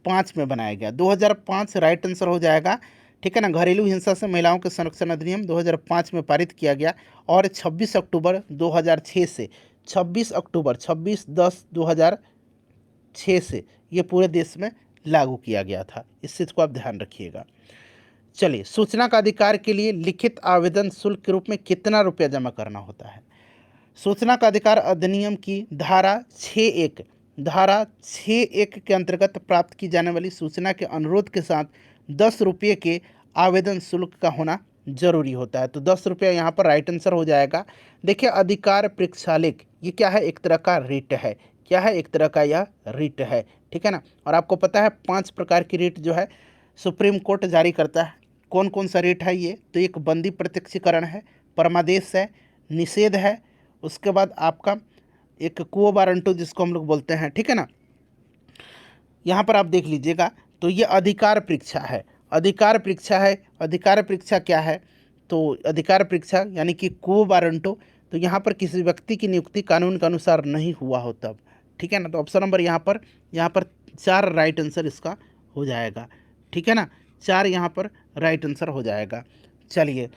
2005 में बनाया गया। 2005 राइट आंसर हो जाएगा, ठीक है ना। घरेलू हिंसा से महिलाओं के संरक्षण अधिनियम 2005 में पारित किया गया और 26 अक्टूबर 2006 से 26 से ये पूरे देश में लागू किया गया था। इस चीज़ को आप ध्यान रखिएगा। चलिए, सूचना का अधिकार के लिए लिखित आवेदन शुल्क के रूप में कितना रुपया जमा करना होता है? सूचना का अधिकार अधिनियम की धारा 6(1) के अंतर्गत प्राप्त की जाने वाली सूचना के अनुरोध के साथ 10 रुपये के आवेदन शुल्क का होना जरूरी होता है। तो 10 रुपया यहाँ पर राइट आंसर हो जाएगा। देखिए, अधिकार प्रेक्षालेख ये क्या है? एक तरह का रिट है। क्या है? एक तरह का यह रिट है, ठीक है ना। और आपको पता है 5 प्रकार की रिट जो है सुप्रीम कोर्ट जारी करता है। कौन कौन सा रिट है ये? तो एक बंदी प्रत्यक्षीकरण है, परमादेश है, निषेध है, उसके बाद आपका एक क्वो वारंटो जिसको हम लोग बोलते हैं, ठीक है ना। यहाँ पर आप देख लीजिएगा, तो ये अधिकार परीक्षा है। अधिकार परीक्षा है। अधिकार परीक्षा क्या है? तो अधिकार परीक्षा यानी कि क्वो वारंटो, तो यहाँ पर किसी व्यक्ति की नियुक्ति कानून के अनुसार नहीं हुआ हो तब, ठीक है ना। तो ऑप्शन नंबर यहाँ पर 4 राइट आंसर इसका हो जाएगा, ठीक है ना। 4 यहाँ पर राइट आंसर हो जाएगा। चलिए,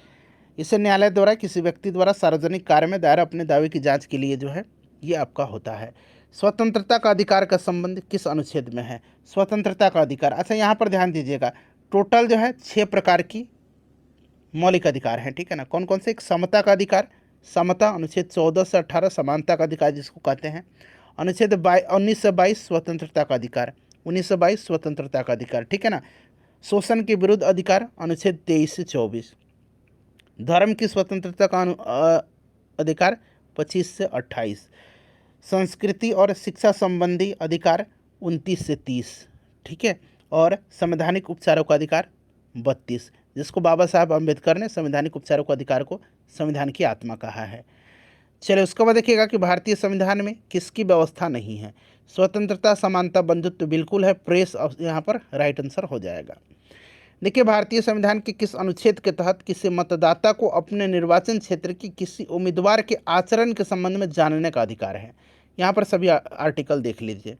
इसे न्यायालय द्वारा किसी व्यक्ति द्वारा सार्वजनिक कार्य में दायर अपने दावे की जांच के लिए जो है ये आपका होता है। स्वतंत्रता का अधिकार का संबंध किस अनुच्छेद में है? स्वतंत्रता का अधिकार, अच्छा यहाँ पर ध्यान दीजिएगा, टोटल जो है 6 प्रकार की मौलिक अधिकार हैं, ठीक है ना। कौन कौन से? एक समता का अधिकार, समता अनुच्छेद 14 से 18 समानता का अधिकार जिसको कहते हैं। अनुच्छेद 19 से 22 स्वतंत्रता का अधिकार, 19 से 22 स्वतंत्रता का अधिकार, ठीक है ना। शोषण के विरुद्ध अधिकार अनुच्छेद 23 से 24। धर्म की स्वतंत्रता का अधिकार 25 से 28। संस्कृति और शिक्षा संबंधी अधिकार 29 से 30, ठीक है। और संवैधानिक उपचारों का अधिकार 32, जिसको बाबा साहब अम्बेडकर ने संवैधानिक उपचारों के अधिकार को संविधान की आत्मा कहा है। चलिए, उसके बाद देखिएगा कि भारतीय संविधान में किसकी व्यवस्था नहीं है? स्वतंत्रता, समानता, बंधुत्व बिल्कुल है। प्रेस यहाँ पर राइट आंसर हो जाएगा। देखिए, भारतीय संविधान के किस अनुच्छेद के तहत किसी मतदाता को अपने निर्वाचन क्षेत्र की किसी उम्मीदवार के आचरण के संबंध में जानने का अधिकार है? यहाँ पर सभी आर्टिकल देख लीजिए।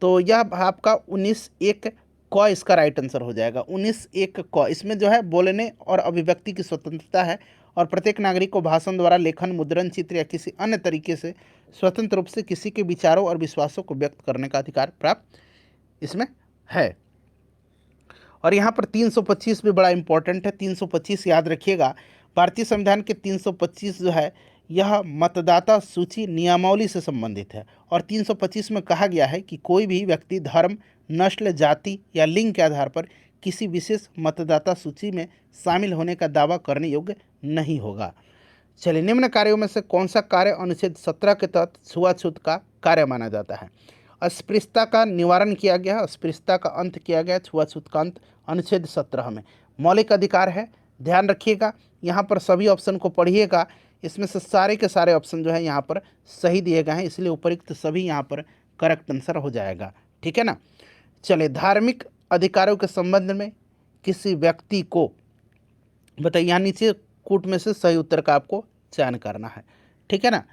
तो यह आपका 19(1) क इसका राइट आंसर हो जाएगा। 19(1) क इसमें जो है बोलने और अभिव्यक्ति की स्वतंत्रता है और प्रत्येक नागरिक को भाषण द्वारा, लेखन, मुद्रण, चित्र या किसी अन्य तरीके से स्वतंत्र रूप से किसी के विचारों और विश्वासों को व्यक्त करने का अधिकार प्राप्त इसमें है। और यहाँ पर 325 भी बड़ा इंपॉर्टेंट है। 325 याद रखिएगा। भारतीय संविधान के 325 जो है यह मतदाता सूची नियमावली से संबंधित है। और 325 में कहा गया है कि कोई भी व्यक्ति धर्म, नस्ल, जाति या लिंग के आधार पर किसी विशेष मतदाता सूची में शामिल होने का दावा करने योग्य नहीं होगा। चलिए, निम्न कार्यों में से कौन सा कार्य अनुच्छेद 17 के तहत छुआछूत का कार्य माना जाता है? अस्पृश्यता का निवारण किया गया, अस्पृश्यता का अंत किया गया, छुआछूत का अंत अनुच्छेद 17 में। मौलिक अधिकार है, ध्यान रखिएगा। यहाँ पर सभी ऑप्शन को पढ़िएगा, इसमें से सारे के सारे ऑप्शन जो है यहाँ पर सही दिए गए हैं, इसलिए उपयुक्त सभी यहाँ पर करेक्ट आंसर हो जाएगा, ठीक है ना। चलिए, धार्मिक अधिकारों के संबंध में किसी व्यक्ति को बताइए, यहाँ नीचे कूट में से सही उत्तर का आपको चयन करना है, ठीक है ना।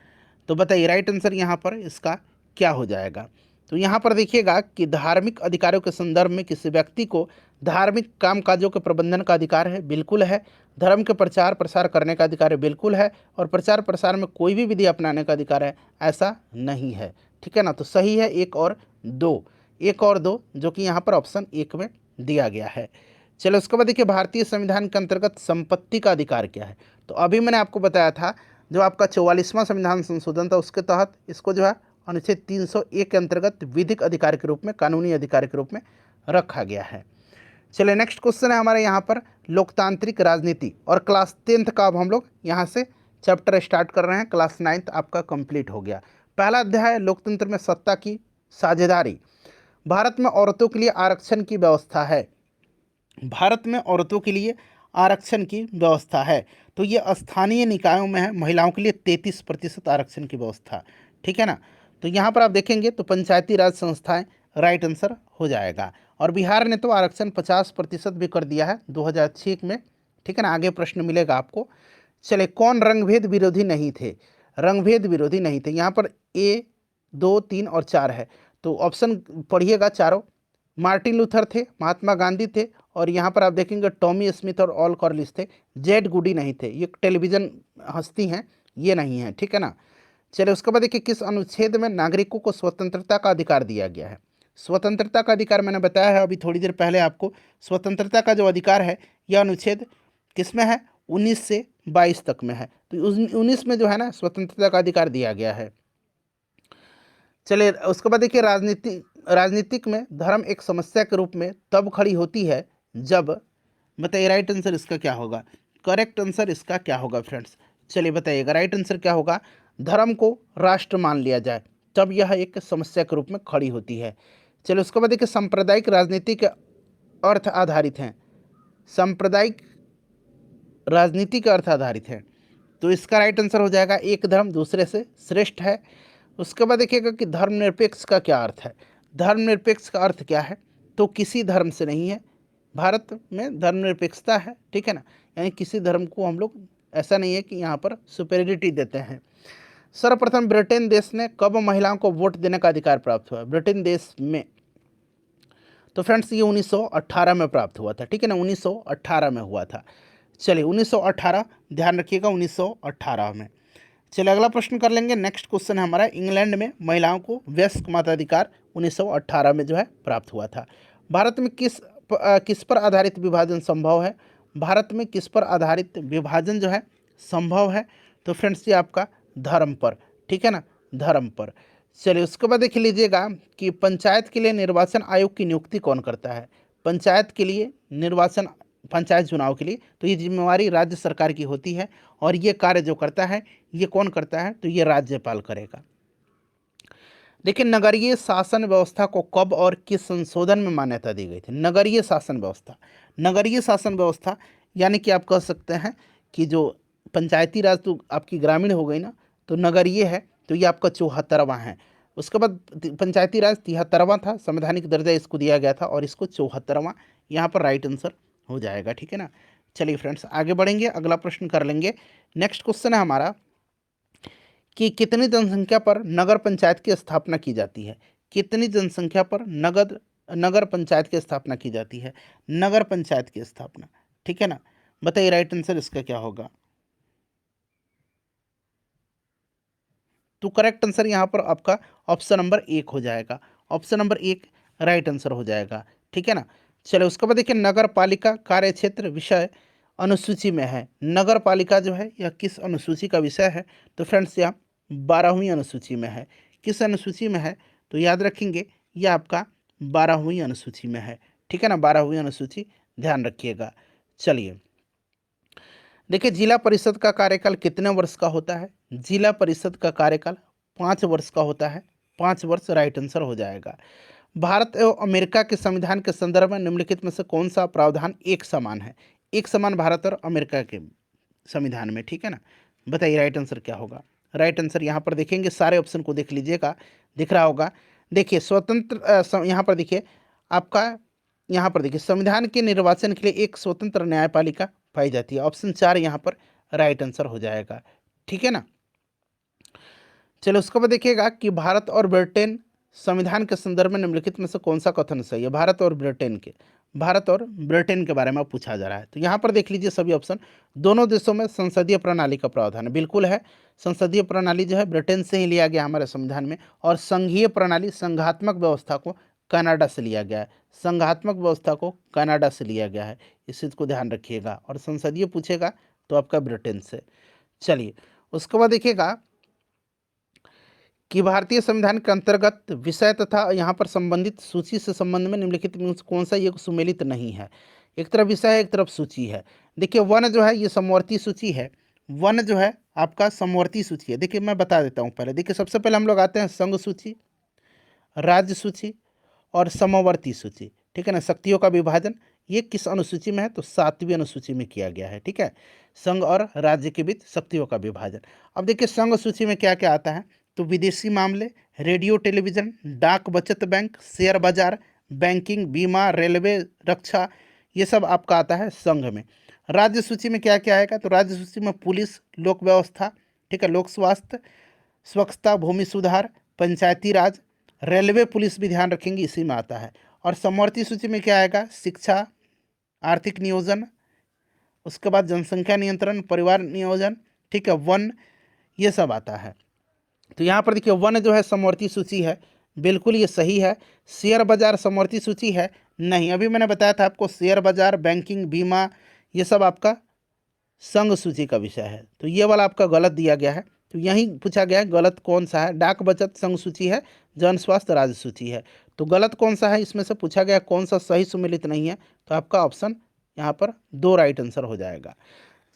तो बताइए राइट आंसर यहाँ पर इसका क्या हो जाएगा? तो यहाँ पर देखिएगा कि धार्मिक अधिकारों के संदर्भ में किसी व्यक्ति को धार्मिक कामकाजों के प्रबंधन का अधिकार है, बिल्कुल है। धर्म के प्रचार प्रसार करने का अधिकार है, बिल्कुल है। और प्रचार प्रसार में कोई भी विधि अपनाने का अधिकार है, ऐसा नहीं है, ठीक है ना। तो सही है 1 और 2, 1 और 2 जो कि यहाँ पर ऑप्शन 1 में दिया गया है। चलो, उसके बाद देखिए भारतीय संविधान के अंतर्गत संपत्ति का अधिकार क्या है? तो अभी मैंने आपको बताया था जो आपका 44वां संविधान संशोधन था उसके तहत इसको जो है अनुच्छेद 301 के अंतर्गत विधिक अधिकार के रूप में, कानूनी अधिकार के रूप में रखा गया है। चलिए, नेक्स्ट क्वेश्चन है हमारे यहाँ पर लोकतांत्रिक राजनीति और क्लास 10th का अब हम लोग यहाँ से चैप्टर स्टार्ट कर रहे हैं। क्लास 9th आपका कंप्लीट हो गया। पहला अध्याय है लोकतंत्र में सत्ता की साझेदारी। भारत में औरतों के लिए आरक्षण की व्यवस्था है। भारत में औरतों के लिए आरक्षण की व्यवस्था है। तो ये स्थानीय निकायों में है, महिलाओं के लिए 33% आरक्षण की व्यवस्था, ठीक है ना। तो यहाँ पर आप देखेंगे तो पंचायती राज संस्थाएं राइट आंसर हो जाएगा। और बिहार ने तो आरक्षण 50% भी कर दिया है 2006 में, ठीक है ना। आगे प्रश्न मिलेगा आपको। चले, कौन रंगभेद विरोधी नहीं थे? रंगभेद विरोधी नहीं थे। यहाँ पर A, 2, 3 और 4 है, तो ऑप्शन पढ़िएगा चारों। मार्टिन लूथर थे, महात्मा गांधी थे, और यहाँ पर आप देखेंगे टॉमी स्मिथ और ऑल कॉर्लिस थे। जेड गुडी नहीं थे, ये टेलीविज़न हस्ती हैं, ये नहीं है, ठीक है ना। चलिए उसके बाद देखिए, किस अनुच्छेद में नागरिकों को स्वतंत्रता का अधिकार दिया गया है। स्वतंत्रता का अधिकार मैंने बताया है अभी थोड़ी देर पहले आपको। स्वतंत्रता का जो अधिकार है यह अनुच्छेद किस में है, 19 से 22 तक में है। तो 19 में जो है ना स्वतंत्रता का अधिकार दिया गया है। चलिए उसके बाद देखिए, राजनीतिक में धर्म एक समस्या के रूप में तब खड़ी होती है जब, बताइए राइट आंसर इसका क्या होगा, करेक्ट आंसर इसका क्या होगा फ्रेंड्स। चलिए बताइएगा राइट आंसर क्या होगा, धर्म को राष्ट्र मान लिया जाए तब यह एक समस्या के रूप में खड़ी होती है। चलिए उसके बाद देखिए, सांप्रदायिक राजनीति के अर्थ आधारित हैं, सांप्रदायिक राजनीति के अर्थ आधारित है, तो इसका राइट आंसर हो जाएगा एक धर्म दूसरे से श्रेष्ठ है। उसके बाद देखिएगा कि धर्मनिरपेक्ष का क्या अर्थ है। धर्मनिरपेक्ष का अर्थ क्या है, तो किसी धर्म से नहीं है, भारत में धर्मनिरपेक्षता है, ठीक है ना, यानी किसी धर्म को हम लोग ऐसा नहीं है कि यहाँ पर सुपेरियरिटी देते हैं। सर्वप्रथम ब्रिटेन देश ने कब महिलाओं को वोट देने का अधिकार प्राप्त हुआ, ब्रिटेन देश में, तो फ्रेंड्स ये 1918 में प्राप्त हुआ था, ठीक है ना, 1918 में हुआ था। चलिए 1918 ध्यान रखिएगा, 1918 में। चलिए अगला प्रश्न कर लेंगे। नेक्स्ट क्वेश्चन है हमारा, इंग्लैंड में महिलाओं को वयस्क मताधिकार 1918 में जो है प्राप्त हुआ था। भारत में किस पर आधारित विभाजन संभव है, भारत में किस पर आधारित विभाजन जो है संभव है, तो फ्रेंड्स ये आपका धर्म पर, ठीक है ना, धर्म पर। चलिए उसके बाद देख लीजिएगा कि पंचायत के लिए निर्वाचन आयोग की नियुक्ति कौन करता है। पंचायत के लिए निर्वाचन, पंचायत चुनाव के लिए तो ये जिम्मेवारी राज्य सरकार की होती है, और ये कार्य जो करता है ये कौन करता है, तो ये राज्यपाल करेगा। देखिए नगरीय शासन व्यवस्था को कब और किस संशोधन में मान्यता दी गई थी। नगरीय शासन व्यवस्था, नगरीय शासन व्यवस्था यानी कि आप कह सकते हैं कि जो पंचायती राज तो आपकी ग्रामीण हो गई ना, तो नगरीय है तो ये आपका 74वां है। उसके बाद पंचायती राज 73वां था, संवैधानिक दर्जा इसको दिया गया था, और इसको 74वां यहाँ पर राइट आंसर हो जाएगा, ठीक है ना। चलिए फ्रेंड्स आगे बढ़ेंगे, अगला प्रश्न कर लेंगे। नेक्स्ट क्वेश्चन है हमारा कि कितनी जनसंख्या पर नगर पंचायत की स्थापना की जाती है। कितनी जनसंख्या पर नगर पंचायत की स्थापना की जाती है, नगर पंचायत की स्थापना, ठीक है ना। बताइए राइट आंसर इसका क्या होगा, तो करेक्ट आंसर यहाँ पर आपका ऑप्शन नंबर 1 हो जाएगा, ऑप्शन नंबर 1 राइट आंसर हो जाएगा, ठीक है ना। चलो उसके बाद देखिए, नगर पालिका कार्य क्षेत्र विषय अनुसूची में है। नगर पालिका जो है यह किस अनुसूची का विषय है, तो फ्रेंड्स यह 12वीं अनुसूची में है। किस अनुसूची में है, तो याद रखेंगे यह आपका 12वीं अनुसूची में है, ठीक है ना, 12वीं अनुसूची ध्यान रखिएगा। चलिए देखिए, जिला परिषद का कार्यकाल कितने वर्ष का होता है। जिला परिषद का कार्यकाल 5 वर्ष का होता है, 5 वर्ष राइट आंसर हो जाएगा। भारत एवं अमेरिका के संविधान के संदर्भ में निम्नलिखित में से कौन सा प्रावधान एक समान है। एक समान भारत और अमेरिका के संविधान में, ठीक है ना। बताइए राइट आंसर क्या होगा। राइट आंसर यहाँ पर देखेंगे, सारे ऑप्शन को देख लीजिएगा, दिख रहा होगा। देखिए स्वतंत्र, यहाँ पर देखिए आपका, यहाँ पर देखिए संविधान के निर्वाचन के लिए एक स्वतंत्र न्यायपालिका पाई जाती है। ऑप्शन 4 यहाँ पर राइट आंसर हो जाएगा, ठीक है ना। चलो उसके बाद देखिएगा कि भारत और ब्रिटेन संविधान के संदर्भ में निम्नलिखित में से कौन सा कथन सही है। भारत और ब्रिटेन के बारे में पूछा जा रहा है, तो यहाँ पर देख लीजिए सभी ऑप्शन। दोनों देशों में संसदीय प्रणाली का प्रावधान है, बिल्कुल है। संसदीय प्रणाली जो है ब्रिटेन से ही लिया गया हमारे संविधान में, और संघीय प्रणाली, संघात्मक व्यवस्था को कनाडा से लिया गया है। संघात्मक व्यवस्था को कनाडा से लिया गया है, इस चीज़ को ध्यान रखिएगा। और संसदीय पूछेगा तो आपका ब्रिटेन से। चलिए उसके बाद देखिएगा कि भारतीय संविधान के अंतर्गत विषय तथा यहाँ पर संबंधित सूची से संबंध में निम्नलिखित में से कौन सा ये सुमेलित नहीं है। एक तरफ विषय है, एक तरफ सूची है। देखिए वन जो है ये समवर्ती सूची है, वन जो है आपका समवर्ती सूची है। देखिए मैं बता देता हूँ पहले। देखिए सबसे पहले हम लोग आते हैं संघ सूची, राज्य सूची और समवर्ती सूची, ठीक है ना। शक्तियों का विभाजन ये किस अनुसूची में है, तो 7वीं अनुसूची में किया गया है, ठीक है। संघ और राज्य के बीच शक्तियों का विभाजन। अब देखिए संघ सूची में क्या क्या आता है, तो विदेशी मामले, रेडियो टेलीविज़न, डाक बचत बैंक, शेयर बाजार, बैंकिंग, बीमा, रेलवे, रक्षा, ये सब आपका आता है संघ में। राज्य सूची में क्या क्या आएगा, तो राज्य सूची में पुलिस, लोक व्यवस्था, ठीक है, लोक स्वास्थ्य, स्वच्छता, भूमि सुधार, पंचायती राज, रेलवे पुलिस भी ध्यान रखेंगे इसी में आता है। और समवर्ती सूची में क्या आएगा? शिक्षा, आर्थिक नियोजन, उसके बाद जनसंख्या नियंत्रण, परिवार नियोजन, ठीक है, वन, ये सब आता है। तो यहाँ पर देखिए वन जो है समवर्ती सूची है, बिल्कुल ये सही है। शेयर बाजार समवर्ती सूची है? नहीं, अभी मैंने बताया था आपको शेयर बाजार, बैंकिंग, बीमा, ये सब आपका संघ सूची का विषय है। तो ये वाला आपका गलत दिया गया है। तो यही पूछा गया है गलत कौन सा है। डाक बचत संघ सूची है, जन स्वास्थ्य राज्य सूची है। तो गलत कौन सा है इसमें से पूछा गया, कौन सा सही सुमेलित नहीं है? तो आपका ऑप्शन यहाँ पर 2 राइट आंसर हो जाएगा।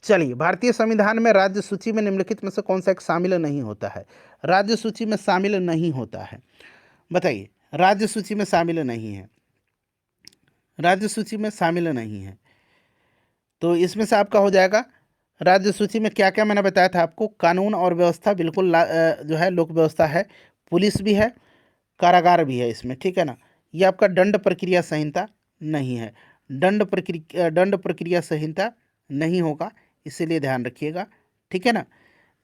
चलिए, भारतीय संविधान में राज्य सूची में निम्नलिखित में से कौन सा एक शामिल नहीं होता है? राज्य सूची में शामिल नहीं होता है, बताइए। राज्य सूची में शामिल नहीं है, राज्य सूची में शामिल नहीं है। तो इसमें से आपका हो जाएगा राज्य सूची में क्या क्या मैंने बताया था आपको। कानून और व्यवस्था, बिल्कुल जो है लोक व्यवस्था है, पुलिस भी है, कारागार भी है इसमें, ठीक है ना। ये आपका दंड प्रक्रिया संहिता नहीं है, दंड प्रक्रिया संहिता नहीं होगा, इसीलिए ध्यान रखिएगा, ठीक है ना।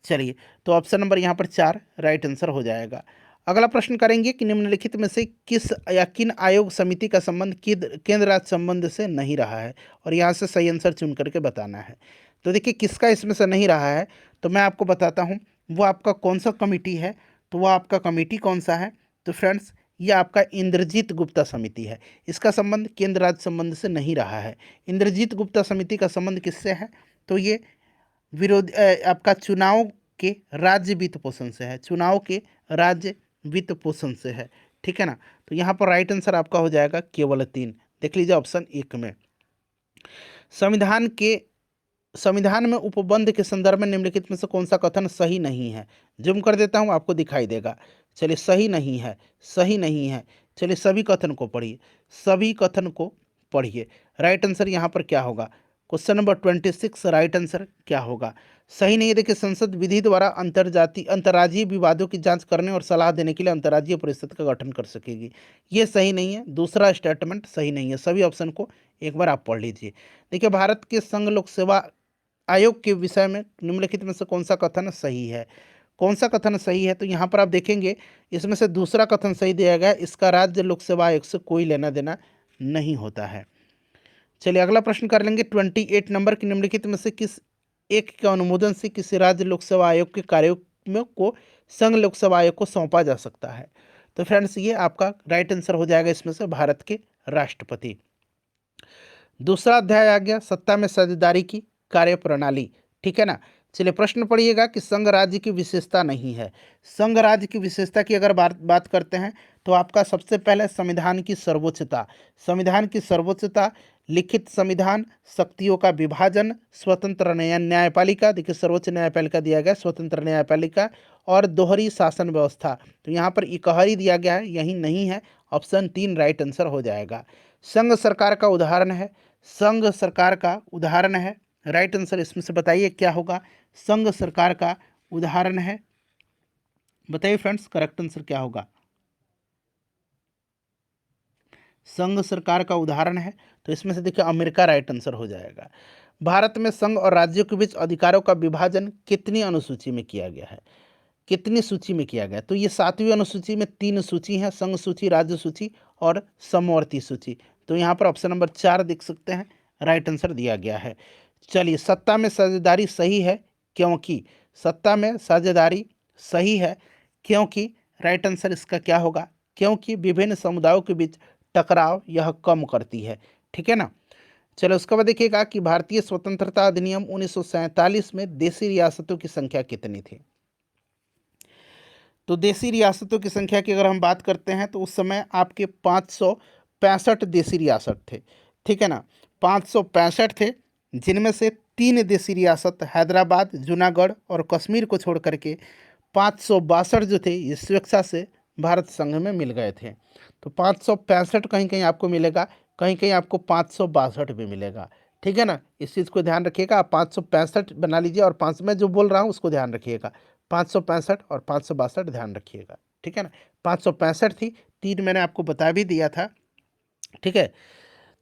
चलिए, तो ऑप्शन नंबर यहाँ पर 4 राइट आंसर हो जाएगा। अगला प्रश्न करेंगे कि निम्नलिखित में से किस या किन आयोग समिति का संबंध केंद्र राज्य संबंध से नहीं रहा है, और यहाँ से सही आंसर चुन करके बताना है। तो देखिए किसका इसमें से नहीं रहा है, तो मैं आपको बताता हूँ वो आपका कौन सा कमेटी है। तो वह आपका कमेटी कौन सा है? तो फ्रेंड्स, ये आपका इंद्रजीत गुप्ता समिति है। इसका संबंध केंद्र राज्य संबंध से नहीं रहा है। इंद्रजीत गुप्ता समिति का संबंध किससे है? तो ये आपका चुनाव के राज्य वित्त पोषण से है, चुनाव के राज्य वित्त पोषण से है, ठीक है ना। तो यहाँ पर राइट आंसर आपका हो जाएगा केवल 3। देख लीजिए ऑप्शन 1 में। संविधान में उपबंध के संदर्भ में निम्नलिखित में से कौन सा कथन सही नहीं है? जूम कर देता हूँ, आपको दिखाई देगा। चलिए, सही नहीं है, सही नहीं है। चलिए सभी कथन को पढ़िए, सभी कथन को पढ़िए। राइट आंसर यहाँ पर क्या होगा? क्वेश्चन नंबर 26 राइट आंसर क्या होगा? सही नहीं है। देखिए, संसद विधि द्वारा अंतर्राज्यीय विवादों की जांच करने और सलाह देने के लिए अंतर्राज्यीय परिषद का गठन कर सकेगी, ये सही नहीं है। दूसरा स्टेटमेंट सही नहीं है। सभी ऑप्शन को एक बार आप पढ़ लीजिए। देखिए, भारत के संघ लोक सेवा आयोग के विषय में निम्नलिखित में से कौन सा कथन सही है? कौन सा कथन सही है? तो यहाँ पर आप देखेंगे इसमें से दूसरा कथन सही दिया गया है, इसका राज्य लोक सेवा आयोग से कोई लेना देना नहीं होता है। चलिए अगला प्रश्न कर लेंगे 28 नंबर की, निम्नलिखित में से किस एक के अनुमोदन से किसी राज्य लोक सेवा आयोग के कार्यों को संघ लोक सेवा आयोग को सौंपा जा सकता है? तो फ्रेंड्स, ये आपका राइट आंसर हो जाएगा इसमें से भारत के राष्ट्रपति। दूसरा अध्याय आ गया सत्ता में साझेदारी की कार्य प्रणाली, ठीक है ना। चलिए प्रश्न पढ़िएगा कि संघ राज्य की विशेषता नहीं है। संघ राज्य की विशेषता की अगर बात करते हैं तो आपका सबसे पहले संविधान की सर्वोच्चता, संविधान की सर्वोच्चता, लिखित संविधान, शक्तियों का विभाजन, स्वतंत्र न्यायपालिका, देखिए सर्वोच्च न्यायपालिका दिया गया, स्वतंत्र न्यायपालिका, और दोहरी शासन व्यवस्था। तो यहाँ पर इकहरी दिया गया है, यही नहीं है। ऑप्शन 3 राइट आंसर हो जाएगा। संघ सरकार का उदाहरण है, संघ सरकार का उदाहरण है। राइट आंसर इसमें से बताइए क्या होगा? संघ सरकार का उदाहरण है, बताइए फ्रेंड्स, करेक्ट आंसर क्या होगा? संघ सरकार का उदाहरण है, तो इसमें से देखिए अमेरिका राइट आंसर हो जाएगा। भारत में संघ और राज्यों के बीच अधिकारों का विभाजन कितनी अनुसूची में किया गया है? कितनी सूची में किया गया? तो ये 7वीं अनुसूची में 3 सूची हैं, संघ सूची, राज्य सूची और समवर्ती सूची। तो यहाँ पर ऑप्शन नंबर 4 देख सकते हैं, राइट आंसर दिया गया है। चलिए, सत्ता में साझेदारी सही है क्योंकि, सत्ता में साझेदारी सही है क्योंकि, राइट आंसर इसका क्या होगा? क्योंकि विभिन्न समुदायों के बीच टकराव यह कम करती है, ठीक है ना। चलो उसके बाद देखिएगा कि भारतीय स्वतंत्रता अधिनियम 1947 में देशी रियासतों की संख्या कितनी थी? तो देशी रियासतों की संख्या की अगर हम बात करते हैं तो उस समय आपके 565 देशी रियासत थे, ठीक है ना। 565 थे, जिनमें से 3 देशी रियासत हैदराबाद, जूनागढ़ और कश्मीर को छोड़ करके 562 जो थे ये स्वेच्छा से भारत संघ में मिल गए थे। तो 565 कहीं कहीं आपको मिलेगा, कहीं कहीं आपको 562 भी मिलेगा, ठीक है ना। इस चीज़ को ध्यान रखिएगा। आप 565 बना लीजिए और 5 में जो बोल रहा हूँ उसको ध्यान रखिएगा। 565 और 562 ध्यान रखिएगा, ठीक है ना। 565 थी, 3 मैंने आपको बता भी दिया था, ठीक है।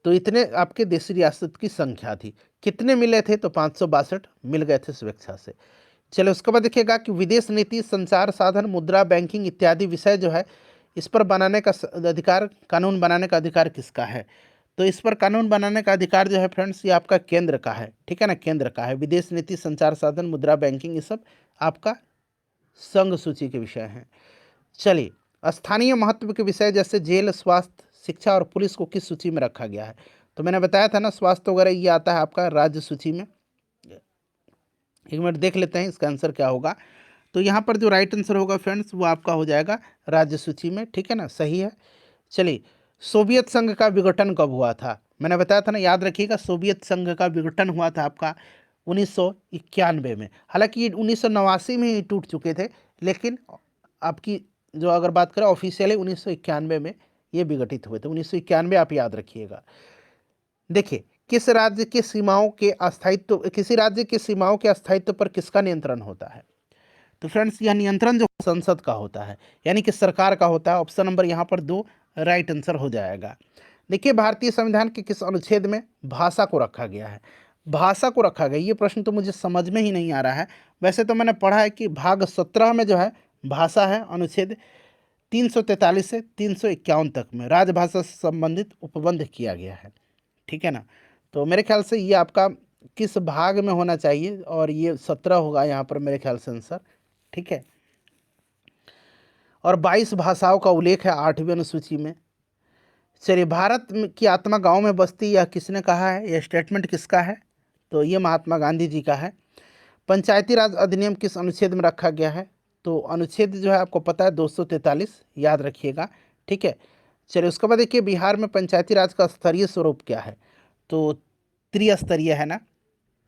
तो इतने आपके देशी रियासत की संख्या थी। कितने मिले थे? तो 562 मिल गए थे स्वेच्छा से। चलो उसके बाद देखिएगा कि विदेश नीति, संचार साधन, मुद्रा, बैंकिंग इत्यादि विषय जो है इस पर बनाने का अधिकार, कानून बनाने का अधिकार किसका है? तो इस पर कानून बनाने का अधिकार जो है फ्रेंड्स ये आपका केंद्र का है, ठीक है ना, केंद्र का है। विदेश नीति, संचार साधन, मुद्रा बैंकिंग, ये सब आपका संघ सूची के विषय हैं। चलिए, स्थानीय महत्व के विषय जैसे जेल, स्वास्थ्य, शिक्षा और पुलिस को किस सूची में रखा गया है? तो मैंने बताया था ना, स्वास्थ्य वगैरह ये आता है आपका राज्य सूची में। एक मिनट देख लेते हैं इसका आंसर क्या होगा। तो यहाँ पर जो राइट आंसर होगा फ्रेंड्स वो आपका हो जाएगा राज्य सूची में, ठीक है ना, सही है। चलिए, सोवियत संघ का विघटन कब हुआ था? मैंने बताया था ना, याद रखिएगा, सोवियत संघ का विघटन हुआ था आपका 1991 में। हालांकि ये 1989 में ही टूट चुके थे, लेकिन आपकी जो अगर बात करें ऑफिशियली 1991 में ये विघटित हुए थे। 1991 आप याद रखिएगा। देखिए, किस राज्य के सीमाओं के अस्थायित्व, किसी राज्य के सीमाओं के अस्थायित्व पर किसका नियंत्रण होता है? तो फ्रेंड्स यह नियंत्रण जो संसद का होता है, यानी कि सरकार का होता है। ऑप्शन नंबर यहाँ पर 2 राइट आंसर हो जाएगा। देखिए, भारतीय संविधान के किस अनुच्छेद में भाषा को रखा गया है? भाषा को रखा गया, ये प्रश्न तो मुझे समझ में ही नहीं आ रहा है। वैसे तो मैंने पढ़ा है कि भाग 17 में जो है भाषा है, अनुच्छेद 343 से 351 तक में राजभाषा से संबंधित उपबंध किया गया है, ठीक है ना। तो मेरे ख्याल से ये आपका किस भाग में होना चाहिए, और ये 17 होगा यहाँ पर मेरे ख्याल से आंसर, ठीक है। और 22 भाषाओं का उल्लेख है 8वीं अनुसूची में। चलिए, भारत की आत्मा गांव में बसती, यह किसने कहा है? यह स्टेटमेंट किसका है? तो ये महात्मा गांधी जी का है। पंचायती राज अधिनियम किस अनुच्छेद में रखा गया है? तो अनुच्छेद जो है आपको पता है 243, याद रखिएगा, ठीक है। चलिए, उसके बाद देखिए, बिहार में पंचायती राज का स्तरीय स्वरूप क्या है? तो त्रिस्तरीय है ना,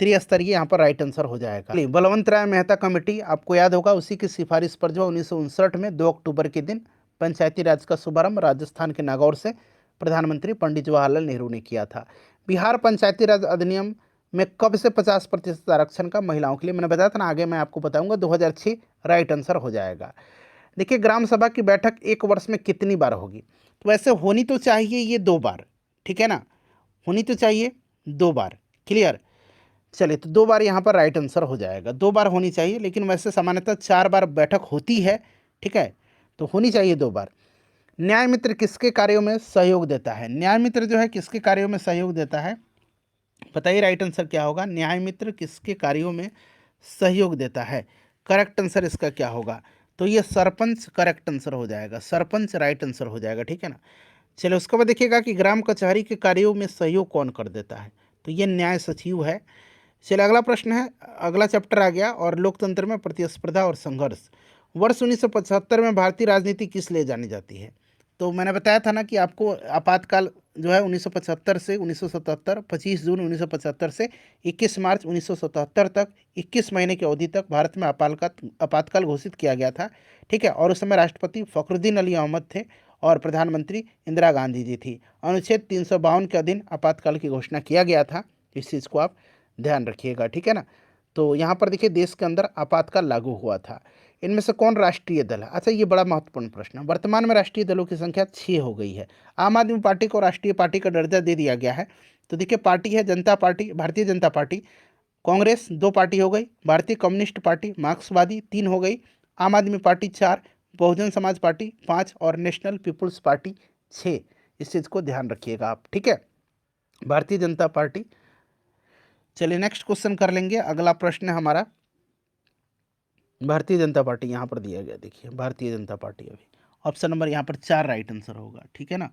त्रिस्तरीय यहाँ पर राइट आंसर हो जाएगा। बलवंत राय मेहता कमेटी आपको याद होगा, उसी की सिफारिश पर जो 1959 में 2 अक्टूबर के दिन पंचायती राज का शुभारंभ राजस्थान के नागौर से प्रधानमंत्री पंडित जवाहरलाल नेहरू ने किया था। बिहार पंचायती राज अधिनियम में कब से 50% आरक्षण का महिलाओं के लिए? मैंने बताया था ना, आगे मैं आपको बताऊंगा। 2006 राइट आंसर हो जाएगा। देखिए, ग्राम सभा की बैठक 1 वर्ष में कितनी बार होगी? तो वैसे होनी तो चाहिए ये 2 बार, ठीक है ना, होनी तो चाहिए 2 बार। क्लियर? चलिए, तो 2 बार यहाँ पर राइट आंसर हो जाएगा। 2 बार होनी चाहिए, लेकिन वैसे सामान्यतः 4 बार बैठक होती है, ठीक है, तो होनी चाहिए 2 बार। न्याय मित्र किसके कार्यों में सहयोग देता है? न्याय मित्र जो है किसके कार्यों में सहयोग देता है? बताइए राइट आंसर क्या होगा? न्याय मित्र किसके कार्यों में सहयोग देता है? करेक्ट आंसर इसका क्या होगा? तो ये सरपंच करेक्ट आंसर हो जाएगा, सरपंच राइट आंसर हो जाएगा, ठीक है ना। चलिए, उसके बाद देखिएगा कि ग्राम कचहरी के कार्यों में सहयोग कौन कर देता है? तो ये न्याय सचिव है। चलिए, अगला प्रश्न है, अगला चैप्टर आ गया, और लोकतंत्र में प्रतिस्पर्धा और संघर्ष। वर्ष 1975 में भारतीय राजनीति किस लिए जानी जाती है? तो मैंने बताया था ना कि आपको आपातकाल जो है 1975 से 1977, 25 जून 1975 से 21 मार्च 1977 तक 21 महीने की अवधि तक भारत में आपातकाल घोषित किया गया था, ठीक है। और उस समय राष्ट्रपति फखरुद्दीन अली अहमद थे और प्रधानमंत्री इंदिरा गांधी जी थी। अनुच्छेद 352 के अधीन आपातकाल की घोषणा किया गया था। इस चीज़ को आप ध्यान रखिएगा, ठीक है ना। तो यहाँ पर देखिए, देश के अंदर आपातकाल लागू हुआ था। इनमें से कौन राष्ट्रीय दल है? अच्छा, ये बड़ा महत्वपूर्ण प्रश्न है। वर्तमान में राष्ट्रीय दलों की संख्या 6 हो गई है। आम आदमी पार्टी को राष्ट्रीय पार्टी का दर्जा दे दिया गया है। तो देखिए, पार्टी है जनता party, Bharatiya Janata party, Congress 2 party हो गई, भारतीय कम्युनिस्ट पार्टी, मार्क्सवादी 3 हो गई, आम आदमी पार्टी 4, बहुजन समाज पार्टी 5 और नेशनल पीपुल्स पार्टी 6। इस चीज़ को ध्यान रखिएगा आप, ठीक है, भारतीय जनता पार्टी। चलिए, नेक्स्ट क्वेश्चन कर लेंगे। अगला प्रश्न है हमारा, भारतीय जनता पार्टी यहाँ पर दिया गया, देखिए भारतीय जनता पार्टी, अभी ऑप्शन नंबर यहाँ पर 4 राइट आंसर होगा, ठीक है ना।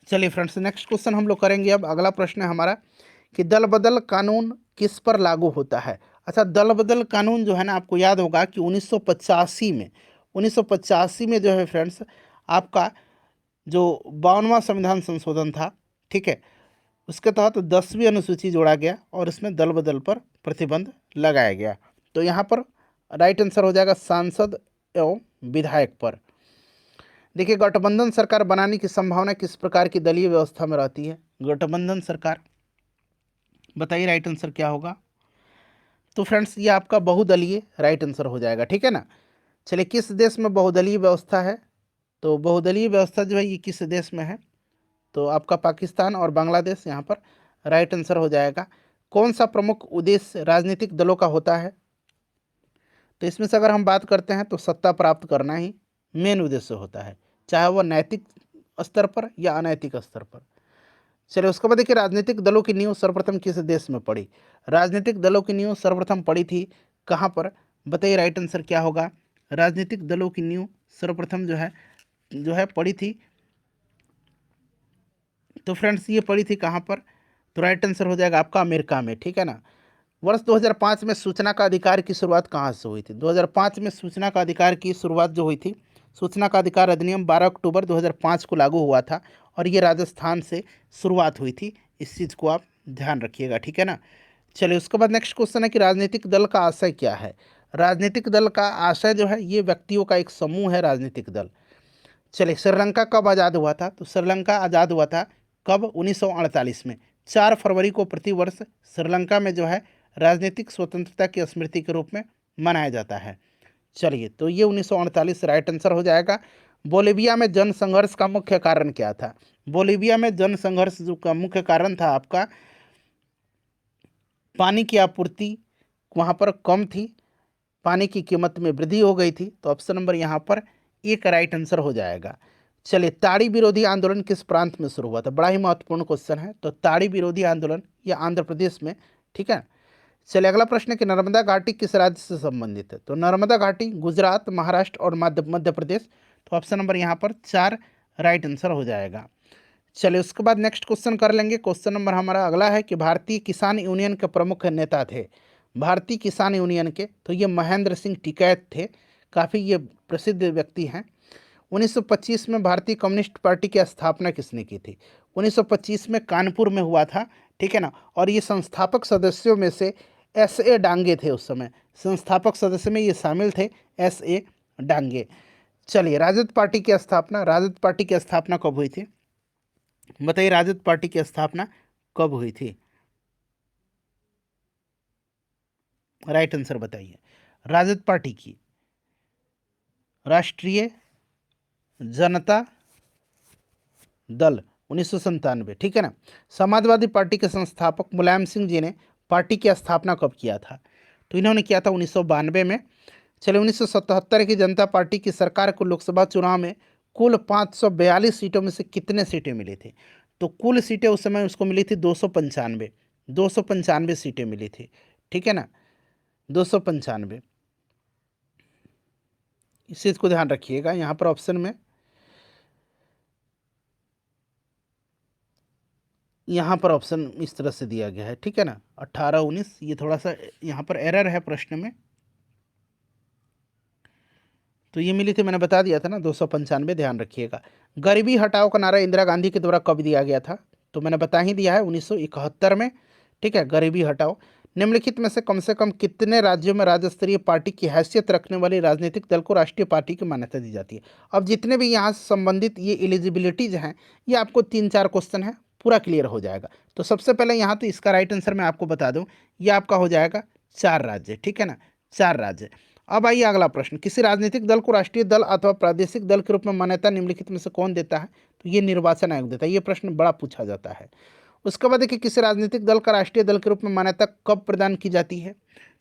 चलिए फ्रेंड्स, नेक्स्ट क्वेश्चन हम लोग करेंगे। अब अगला प्रश्न है हमारा कि दल बदल कानून किस पर लागू होता है? अच्छा, दल बदल कानून जो है ना, आपको याद होगा कि 1985 में जो है फ्रेंड्स आपका जो 52वां संविधान संशोधन था, ठीक है, उसके तहत 10वीं अनुसूची जोड़ा गया और इसमें दल बदल पर प्रतिबंध लगाया गया। तो यहाँ पर राइट आंसर हो जाएगा सांसद एवं विधायक पर। देखिए, गठबंधन सरकार बनाने की संभावना किस प्रकार की दलीय व्यवस्था में रहती है? गठबंधन सरकार, बताइए राइट आंसर क्या होगा? तो फ्रेंड्स, ये आपका बहुदलीय राइट आंसर हो जाएगा, ठीक है ना। चलिए, किस देश में बहुदलीय व्यवस्था है? तो बहुदलीय व्यवस्था जो है ये किस देश में है? तो आपका पाकिस्तान और बांग्लादेश यहाँ पर राइट आंसर हो जाएगा। कौन सा प्रमुख उद्देश्य राजनीतिक दलों का होता है? तो इसमें से अगर हम बात करते हैं तो सत्ता प्राप्त करना ही मेन उद्देश्य होता है, चाहे वह नैतिक स्तर पर या अनैतिक स्तर पर। चलिए उसके बाद देखिए, राजनीतिक दलों की नींव सर्वप्रथम किस देश में पड़ी? राजनीतिक दलों की नींव सर्वप्रथम पड़ी थी कहाँ पर? बताइए राइट आंसर क्या होगा। राजनीतिक दलों की नींव सर्वप्रथम जो है पड़ी थी, तो फ्रेंड्स ये पड़ी थी कहाँ पर? तो राइट आंसर हो जाएगा आपका अमेरिका में, ठीक है ना। वर्ष 2005 में सूचना का अधिकार की शुरुआत कहाँ से हुई थी? 2005 में सूचना का अधिकार की शुरुआत जो हुई थी, सूचना का अधिकार अधिनियम 12 अक्टूबर 2005 को लागू हुआ था और ये राजस्थान से शुरुआत हुई थी। इस चीज़ को आप ध्यान रखिएगा, ठीक है ना। चलिए उसके बाद नेक्स्ट क्वेश्चन है कि राजनीतिक दल का आशय क्या है? राजनीतिक दल का आशय जो है, ये व्यक्तियों का एक समूह है राजनीतिक दल। चलिए श्रीलंका कब आज़ाद हुआ था? तो श्रीलंका आज़ाद हुआ था कब? 1948 में। 4 फरवरी को प्रतिवर्ष श्रीलंका में जो है राजनीतिक स्वतंत्रता की स्मृति के रूप में मनाया जाता है। चलिए तो ये 1948 राइट आंसर हो जाएगा। बोलीविया में जन संघर्ष का मुख्य कारण क्या था? बोलीविया में जन संघर्ष जो का मुख्य कारण था आपका, पानी की आपूर्ति वहाँ पर कम थी, पानी की कीमत में वृद्धि हो गई थी। तो ऑप्शन नंबर यहाँ पर एक राइट आंसर हो जाएगा। चलिए ताड़ी विरोधी आंदोलन किस प्रांत में शुरू हुआ था? बड़ा ही महत्वपूर्ण क्वेश्चन है। तो ताड़ी विरोधी आंदोलन ये आंध्र प्रदेश में, ठीक है। चलिए अगला प्रश्न है कि नर्मदा घाटी किस राज्य से संबंधित है? तो नर्मदा घाटी गुजरात, महाराष्ट्र और मध्य प्रदेश। तो ऑप्शन नंबर यहाँ पर 4 राइट आंसर हो जाएगा। चलिए उसके बाद नेक्स्ट क्वेश्चन कर लेंगे। क्वेश्चन नंबर हमारा अगला है कि भारतीय किसान यूनियन के प्रमुख नेता थे। भारतीय किसान यूनियन के, तो ये महेंद्र सिंह टिकैत थे, काफ़ी ये प्रसिद्ध व्यक्ति हैं। 1925 में भारतीय कम्युनिस्ट पार्टी की स्थापना किसने की थी? 1925 में कानपुर में हुआ था, ठीक है ना। और ये संस्थापक सदस्यों में से S.A. डांगे थे। उस समय संस्थापक सदस्य में ये शामिल थे, S.A. डांगे। चलिए राजद पार्टी की स्थापना कब हुई थी? बताइए राजद पार्टी की स्थापना कब हुई थी? राइट आंसर बताइए। राजद पार्टी की राष्ट्रीय जनता दल 1997, ठीक है ना। समाजवादी पार्टी के संस्थापक मुलायम सिंह जी ने पार्टी की स्थापना कब किया था? तो इन्होंने किया था 1992 में। चलिए 1977 की जनता पार्टी की सरकार को लोकसभा चुनाव में कुल 542 सीटों में से कितने सीटें मिली थी? तो कुल सीटें उस समय उसको मिली थी 295 सीटें मिली थी, ठीक है ना। 295, इस चीज़ को ध्यान रखिएगा। यहाँ पर ऑप्शन में यहाँ पर ऑप्शन इस तरह से दिया गया है, ठीक है ना। 18 19, ये थोड़ा सा यहाँ पर एरर है प्रश्न में। तो ये मिली थी, मैंने बता दिया था ना, 295, ध्यान रखिएगा। गरीबी हटाओ का नारा इंदिरा गांधी के द्वारा कब दिया गया था? तो मैंने बता ही दिया है, 1971 में, ठीक है। गरीबी हटाओ। निम्नलिखित में से कम कितने राज्यों में राज्य स्तरीय पार्टी की हैसियत रखने वाली राजनीतिक दल को राष्ट्रीय पार्टी की मान्यता दी जाती है? अब जितने भी यहाँ से संबंधित ये एलिजिबिलिटीज हैं, ये आपको 3-4 क्वेश्चन है, पूरा क्लियर हो जाएगा। तो सबसे पहले यहाँ तो इसका राइट आंसर मैं आपको बता दूँ, ये आपका हो जाएगा 4 राज्य, ठीक है ना, 4 राज्य। अब आइए अगला प्रश्न, किसी राजनीतिक दल को राष्ट्रीय दल अथवा प्रादेशिक दल के रूप में मान्यता निम्नलिखित में से कौन देता है? तो ये निर्वाचन आयोग देता है। ये प्रश्न बड़ा पूछा जाता है। उसके बाद देखिए, किसी राजनीतिक दल का राष्ट्रीय दल के रूप में मान्यता कब प्रदान की जाती है?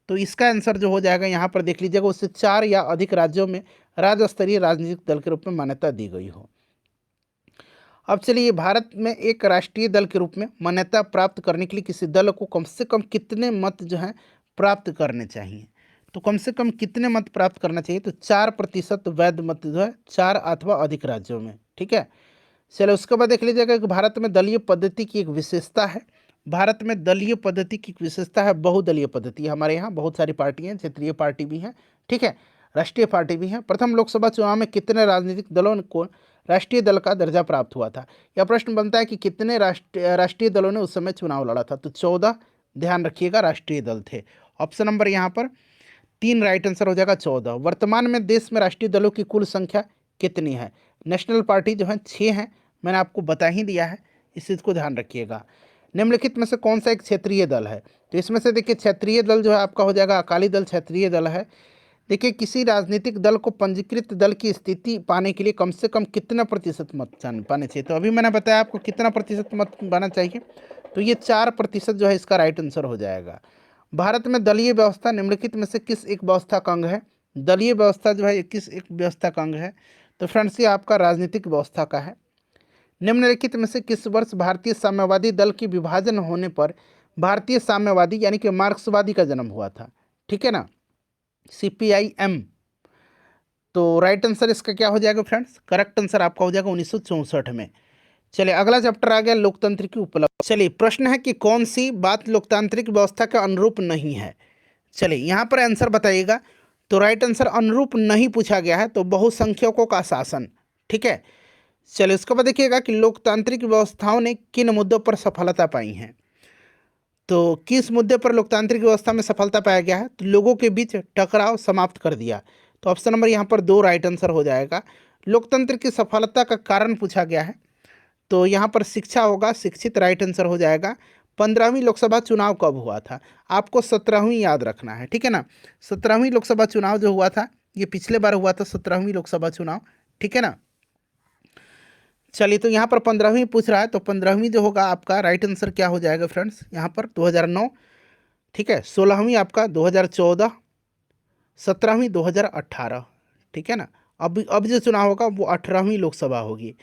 तो इसका आंसर जो हो जाएगा यहाँ पर देख लीजिएगा, उससे 4 या अधिक राज्यों में राज्य स्तरीय राजनीतिक दल के रूप में मान्यता दी गई हो। अब चलिए, भारत में एक राष्ट्रीय दल के रूप में मान्यता प्राप्त करने के लिए किसी दल को कम से कम कितने मत जो हैं प्राप्त करने चाहिए? तो कम से कम कितने मत प्राप्त करना चाहिए? तो 4% वैध मत जो है 4 अथवा अधिक राज्यों में, ठीक है। चलो उसके बाद देख लीजिएगा कि भारत में दलीय पद्धति की एक विशेषता है। भारत में दलीय पद्धति की एक विशेषता है, बहुदलीय पद्धति। हमारे यहाँ बहुत सारी पार्टियाँ हैं, क्षेत्रीय पार्टी भी हैं, ठीक है, राष्ट्रीय पार्टी भी हैं। प्रथम लोकसभा चुनाव में कितने राजनीतिक दलों को राष्ट्रीय दल का दर्जा प्राप्त हुआ था? यह प्रश्न बनता है कि कितने राष्ट्रीय दलों ने उस समय चुनाव लड़ा था? तो 14, ध्यान रखिएगा, राष्ट्रीय दल थे। ऑप्शन नंबर यहाँ पर 3 राइट आंसर हो जाएगा, 14। वर्तमान में देश में राष्ट्रीय दलों की कुल संख्या कितनी है? नेशनल पार्टी जो है 6 हैं, मैंने आपको बता ही दिया है, इस चीज़ को ध्यान रखिएगा। निम्नलिखित में से कौन सा एक क्षेत्रीय दल है? तो इसमें से देखिए, क्षेत्रीय दल जो है आपका हो जाएगा अकाली दल, क्षेत्रीय दल है। देखिए, किसी राजनीतिक दल को पंजीकृत दल की स्थिति पाने के लिए कम से कम कितना प्रतिशत मत पाने चाहिए? तो अभी मैंने बताया आपको कितना प्रतिशत मत पाना चाहिए, तो ये 4% जो है इसका राइट आंसर हो जाएगा। भारत में दलीय व्यवस्था निम्नलिखित में से किस एक व्यवस्था का अंग है? दलीय व्यवस्था जो है किस एक व्यवस्था का अंग है? तो फ्रेंड्स ये आपका राजनीतिक व्यवस्था का है। निम्नलिखित में से किस वर्ष भारतीय साम्यवादी दल की विभाजन होने पर भारतीय साम्यवादी यानी कि मार्क्सवादी का जन्म हुआ था? ठीक है ना, CPIM। तो राइट आंसर इसका क्या हो जाएगा फ्रेंड्स? करेक्ट आंसर आपका हो जाएगा 1964 में। चलिए अगला चैप्टर आ गया लोकतंत्र की उपलब्धि। चलिए प्रश्न है कि कौन सी बात लोकतांत्रिक व्यवस्था के अनुरूप नहीं है? चलिए यहाँ पर आंसर बताइएगा। तो राइट आंसर अनुरूप नहीं पूछा गया है, तो बहुसंख्यकों का शासन। ठीक है, चलिए उसके बाद देखिएगा कि लोकतांत्रिक व्यवस्थाओं ने किन मुद्दों पर सफलता पाई है। तो किस मुद्दे पर लोकतांत्रिक व्यवस्था में सफलता पाया गया है? तो लोगों के बीच टकराव समाप्त कर दिया। तो ऑप्शन नंबर यहाँ पर 2 राइट आंसर हो जाएगा। लोकतंत्र की सफलता का कारण पूछा गया है, तो यहाँ पर शिक्षा होगा, शिक्षित राइट आंसर हो जाएगा। 15वीं लोकसभा चुनाव कब हुआ था? आपको 17वीं याद रखना है, ठीक है ना। 17वीं लोकसभा चुनाव जो हुआ था ये पिछले बार हुआ था, 17वीं लोकसभा चुनाव, ठीक है ना। चलिए तो यहाँ पर 15वीं पूछ रहा है, तो 15वीं जो होगा आपका राइट आंसर क्या हो जाएगा फ्रेंड्स? यहाँ पर 2009, ठीक है। 16वीं आपका 2014, 17वीं 2018, ठीक है ना। अब जो चुनाव होगा वो 18वीं लोकसभा होगी।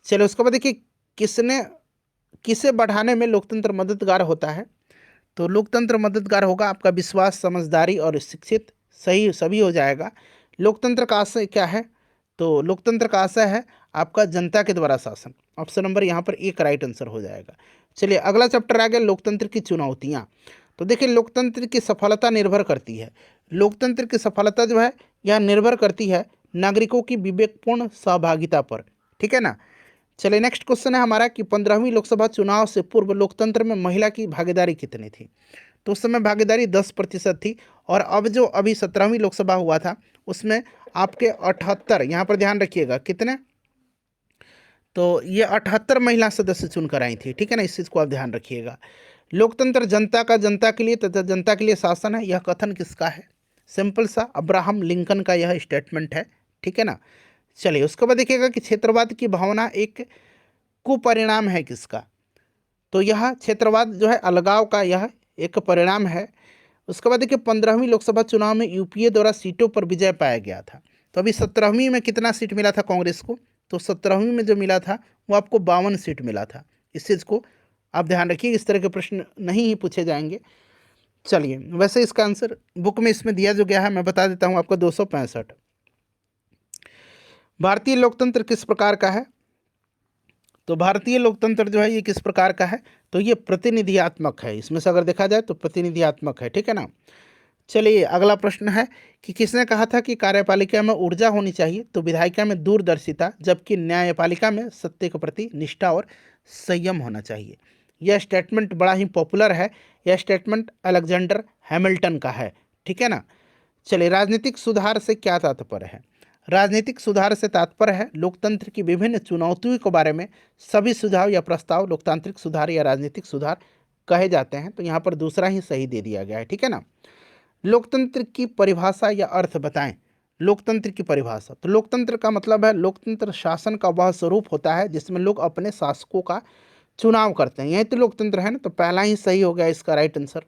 चलो उसके बाद देखिए किसे बढ़ाने में लोकतंत्र मददगार होता है? तो लोकतंत्र मददगार होगा आपका विश्वास, समझदारी और शिक्षित, सही सभी हो जाएगा। लोकतंत्र का आशय क्या है? तो लोकतंत्र का आशय है आपका जनता के द्वारा शासन। ऑप्शन नंबर यहाँ पर 1 राइट आंसर हो जाएगा। चलिए अगला चैप्टर आ गया लोकतंत्र की चुनौतियाँ। तो देखिए लोकतंत्र की सफलता निर्भर करती है, लोकतंत्र की सफलता जो है यह निर्भर करती है नागरिकों की विवेकपूर्ण सहभागिता पर, ठीक है ना। चलिए नेक्स्ट क्वेश्चन है हमारा कि 15वीं लोकसभा चुनाव से पूर्व लोकतंत्र में महिला की भागीदारी कितनी थी? तो उस समय भागीदारी 10% थी, और अब जो अभी 17वीं लोकसभा हुआ था उसमें आपके 78, यहाँ पर ध्यान रखिएगा कितने, तो ये 78 महिला सदस्य चुनकर आई थी, ठीक है ना। इस चीज़ को आप ध्यान रखिएगा। लोकतंत्र जनता का जनता के लिए तथा जनता के लिए शासन है, यह कथन किसका है? सिंपल सा अब्राहम लिंकन का यह स्टेटमेंट है, ठीक है ना। चलिए उसके बाद देखिएगा कि क्षेत्रवाद की भावना एक कुपरिणाम है किसका? तो यह क्षेत्रवाद जो है अलगाव का यह एक परिणाम है। उसके बाद देखिए 15वीं लोकसभा चुनाव में यूपीए द्वारा सीटों पर विजय पाया गया था। तो अभी 17वीं में कितना सीट मिला था कांग्रेस को? तो 17वीं में जो मिला था वो आपको 52 सीट मिला था। इस चीज़ को आप ध्यान रखिए, इस तरह के प्रश्न नहीं ही पूछे जाएंगे। चलिए वैसे इसका आंसर बुक में इसमें दिया जो गया है मैं बता देता हूँ आपको, 265। भारतीय लोकतंत्र किस प्रकार का है? तो भारतीय लोकतंत्र जो है ये किस प्रकार का है? तो ये प्रतिनिधियात्मक है, इसमें से अगर देखा जाए तो प्रतिनिधियात्मक है, ठीक है ना। चलिए अगला प्रश्न है कि किसने कहा था कि कार्यपालिका में ऊर्जा होनी चाहिए? तो विधायिका में दूरदर्शिता, जबकि न्यायपालिका में सत्य के प्रति निष्ठा और संयम होना चाहिए। यह स्टेटमेंट बड़ा ही पॉपुलर है, यह स्टेटमेंट अलेक्जेंडर हैमिल्टन का है, ठीक है ना। चलिए राजनीतिक सुधार से क्या तात्पर्य है? राजनीतिक सुधार से तात्पर्य है लोकतंत्र की विभिन्न चुनौतियों के बारे में सभी सुझाव या प्रस्ताव लोकतांत्रिक सुधार या राजनीतिक सुधार कहे जाते हैं। तो यहाँ पर दूसरा ही सही दे दिया गया है, ठीक है ना। लोकतंत्र की परिभाषा या अर्थ बताएं। लोकतंत्र की परिभाषा, तो लोकतंत्र का मतलब है लोकतंत्र शासन का वह स्वरूप होता है जिसमें लोग अपने शासकों का चुनाव करते हैं, यही तो लोकतंत्र है ना। तो पहला ही सही हो गया इसका राइट आंसर।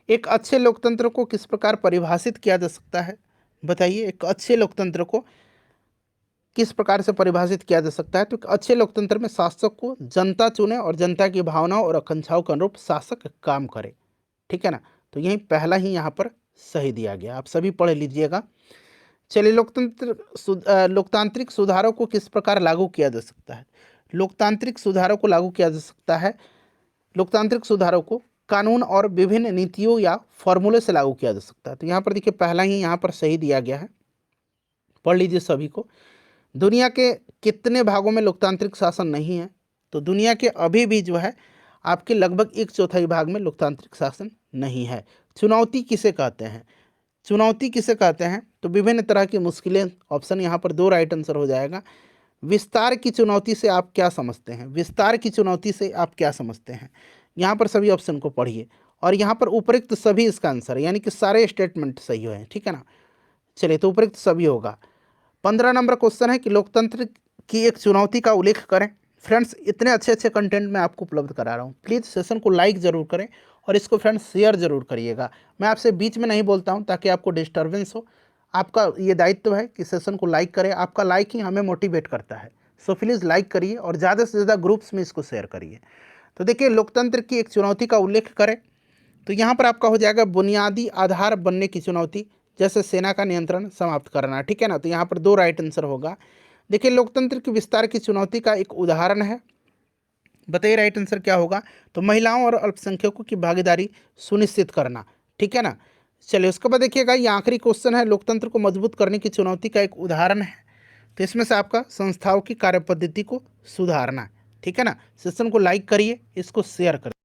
एक अच्छे लोकतंत्र को किस प्रकार परिभाषित किया जा सकता है? बताइए, एक अच्छे लोकतंत्र को किस प्रकार से परिभाषित किया जा सकता है? तो एक अच्छे लोकतंत्र में शासक को जनता चुने और जनता की भावनाओं और आकांक्षाओं के अनुरूप शासक काम करे, ठीक है ना। तो यही पहला ही यहाँ पर सही दिया गया, आप सभी पढ़ लीजिएगा। चलिए लोकतांत्रिक सुधारों को किस प्रकार लागू किया जा सकता है? लोकतांत्रिक सुधारों को लागू किया जा सकता है, लोकतांत्रिक सुधारों को कानून और विभिन्न नीतियों या फॉर्मूले से लागू किया जा सकता है। तो यहाँ पर देखिए पहला ही यहाँ पर सही दिया गया है, पढ़ लीजिए सभी को। दुनिया के कितने भागों में लोकतांत्रिक शासन नहीं है? तो दुनिया के अभी भी जो है आपके लगभग 1/4 भाग में लोकतांत्रिक शासन नहीं है। चुनौती किसे कहते हैं? चुनौती किसे कहते हैं? तो विभिन्न तरह की मुश्किलें, ऑप्शन यहाँ पर 2 राइट आंसर हो जाएगा। विस्तार की चुनौती से आप क्या समझते हैं? विस्तार की चुनौती से आप क्या समझते हैं? यहाँ पर सभी ऑप्शन को पढ़िए, और यहाँ पर उपयुक्त सभी इसका आंसर है, यानी कि सारे स्टेटमेंट सही हुए हैं, ठीक है ना। चलिए तो उपयुक्त सभी होगा। 15 नंबर क्वेश्चन है कि लोकतंत्र की एक चुनौती का उल्लेख करें। फ्रेंड्स इतने अच्छे अच्छे कंटेंट मैं आपको उपलब्ध करा रहा हूँ, प्लीज़ सेशन को लाइक ज़रूर करें और इसको फ्रेंड्स शेयर ज़रूर करिएगा। मैं आपसे बीच में नहीं बोलता हूँ ताकि आपको डिस्टर्बेंस हो, आपका ये दायित्व है कि सेशन को लाइक करें। आपका लाइक ही हमें मोटिवेट करता है। सो प्लीज़ लाइक करिए और ज़्यादा से ज़्यादा ग्रुप्स में इसको शेयर करिए। तो देखिए, लोकतंत्र की एक चुनौती का उल्लेख करें तो यहाँ पर आपका हो जाएगा बुनियादी आधार बनने की चुनौती, जैसे सेना का नियंत्रण समाप्त करना। ठीक है ना, तो यहाँ पर 2 राइट आंसर होगा। देखिए, लोकतंत्र के विस्तार की चुनौती का एक उदाहरण है। बताइए राइट आंसर क्या होगा। तो महिलाओं और अल्पसंख्यकों की भागीदारी सुनिश्चित करना। ठीक है ना। चलिए उसके बाद देखिएगा, ये आखिरी क्वेश्चन है, लोकतंत्र को मजबूत करने की चुनौती का एक उदाहरण है। तो इसमें से आपका संस्थाओं की कार्यपद्धति को सुधारना। ठीक है ना। सेशन को लाइक करिए, इसको शेयर करिए।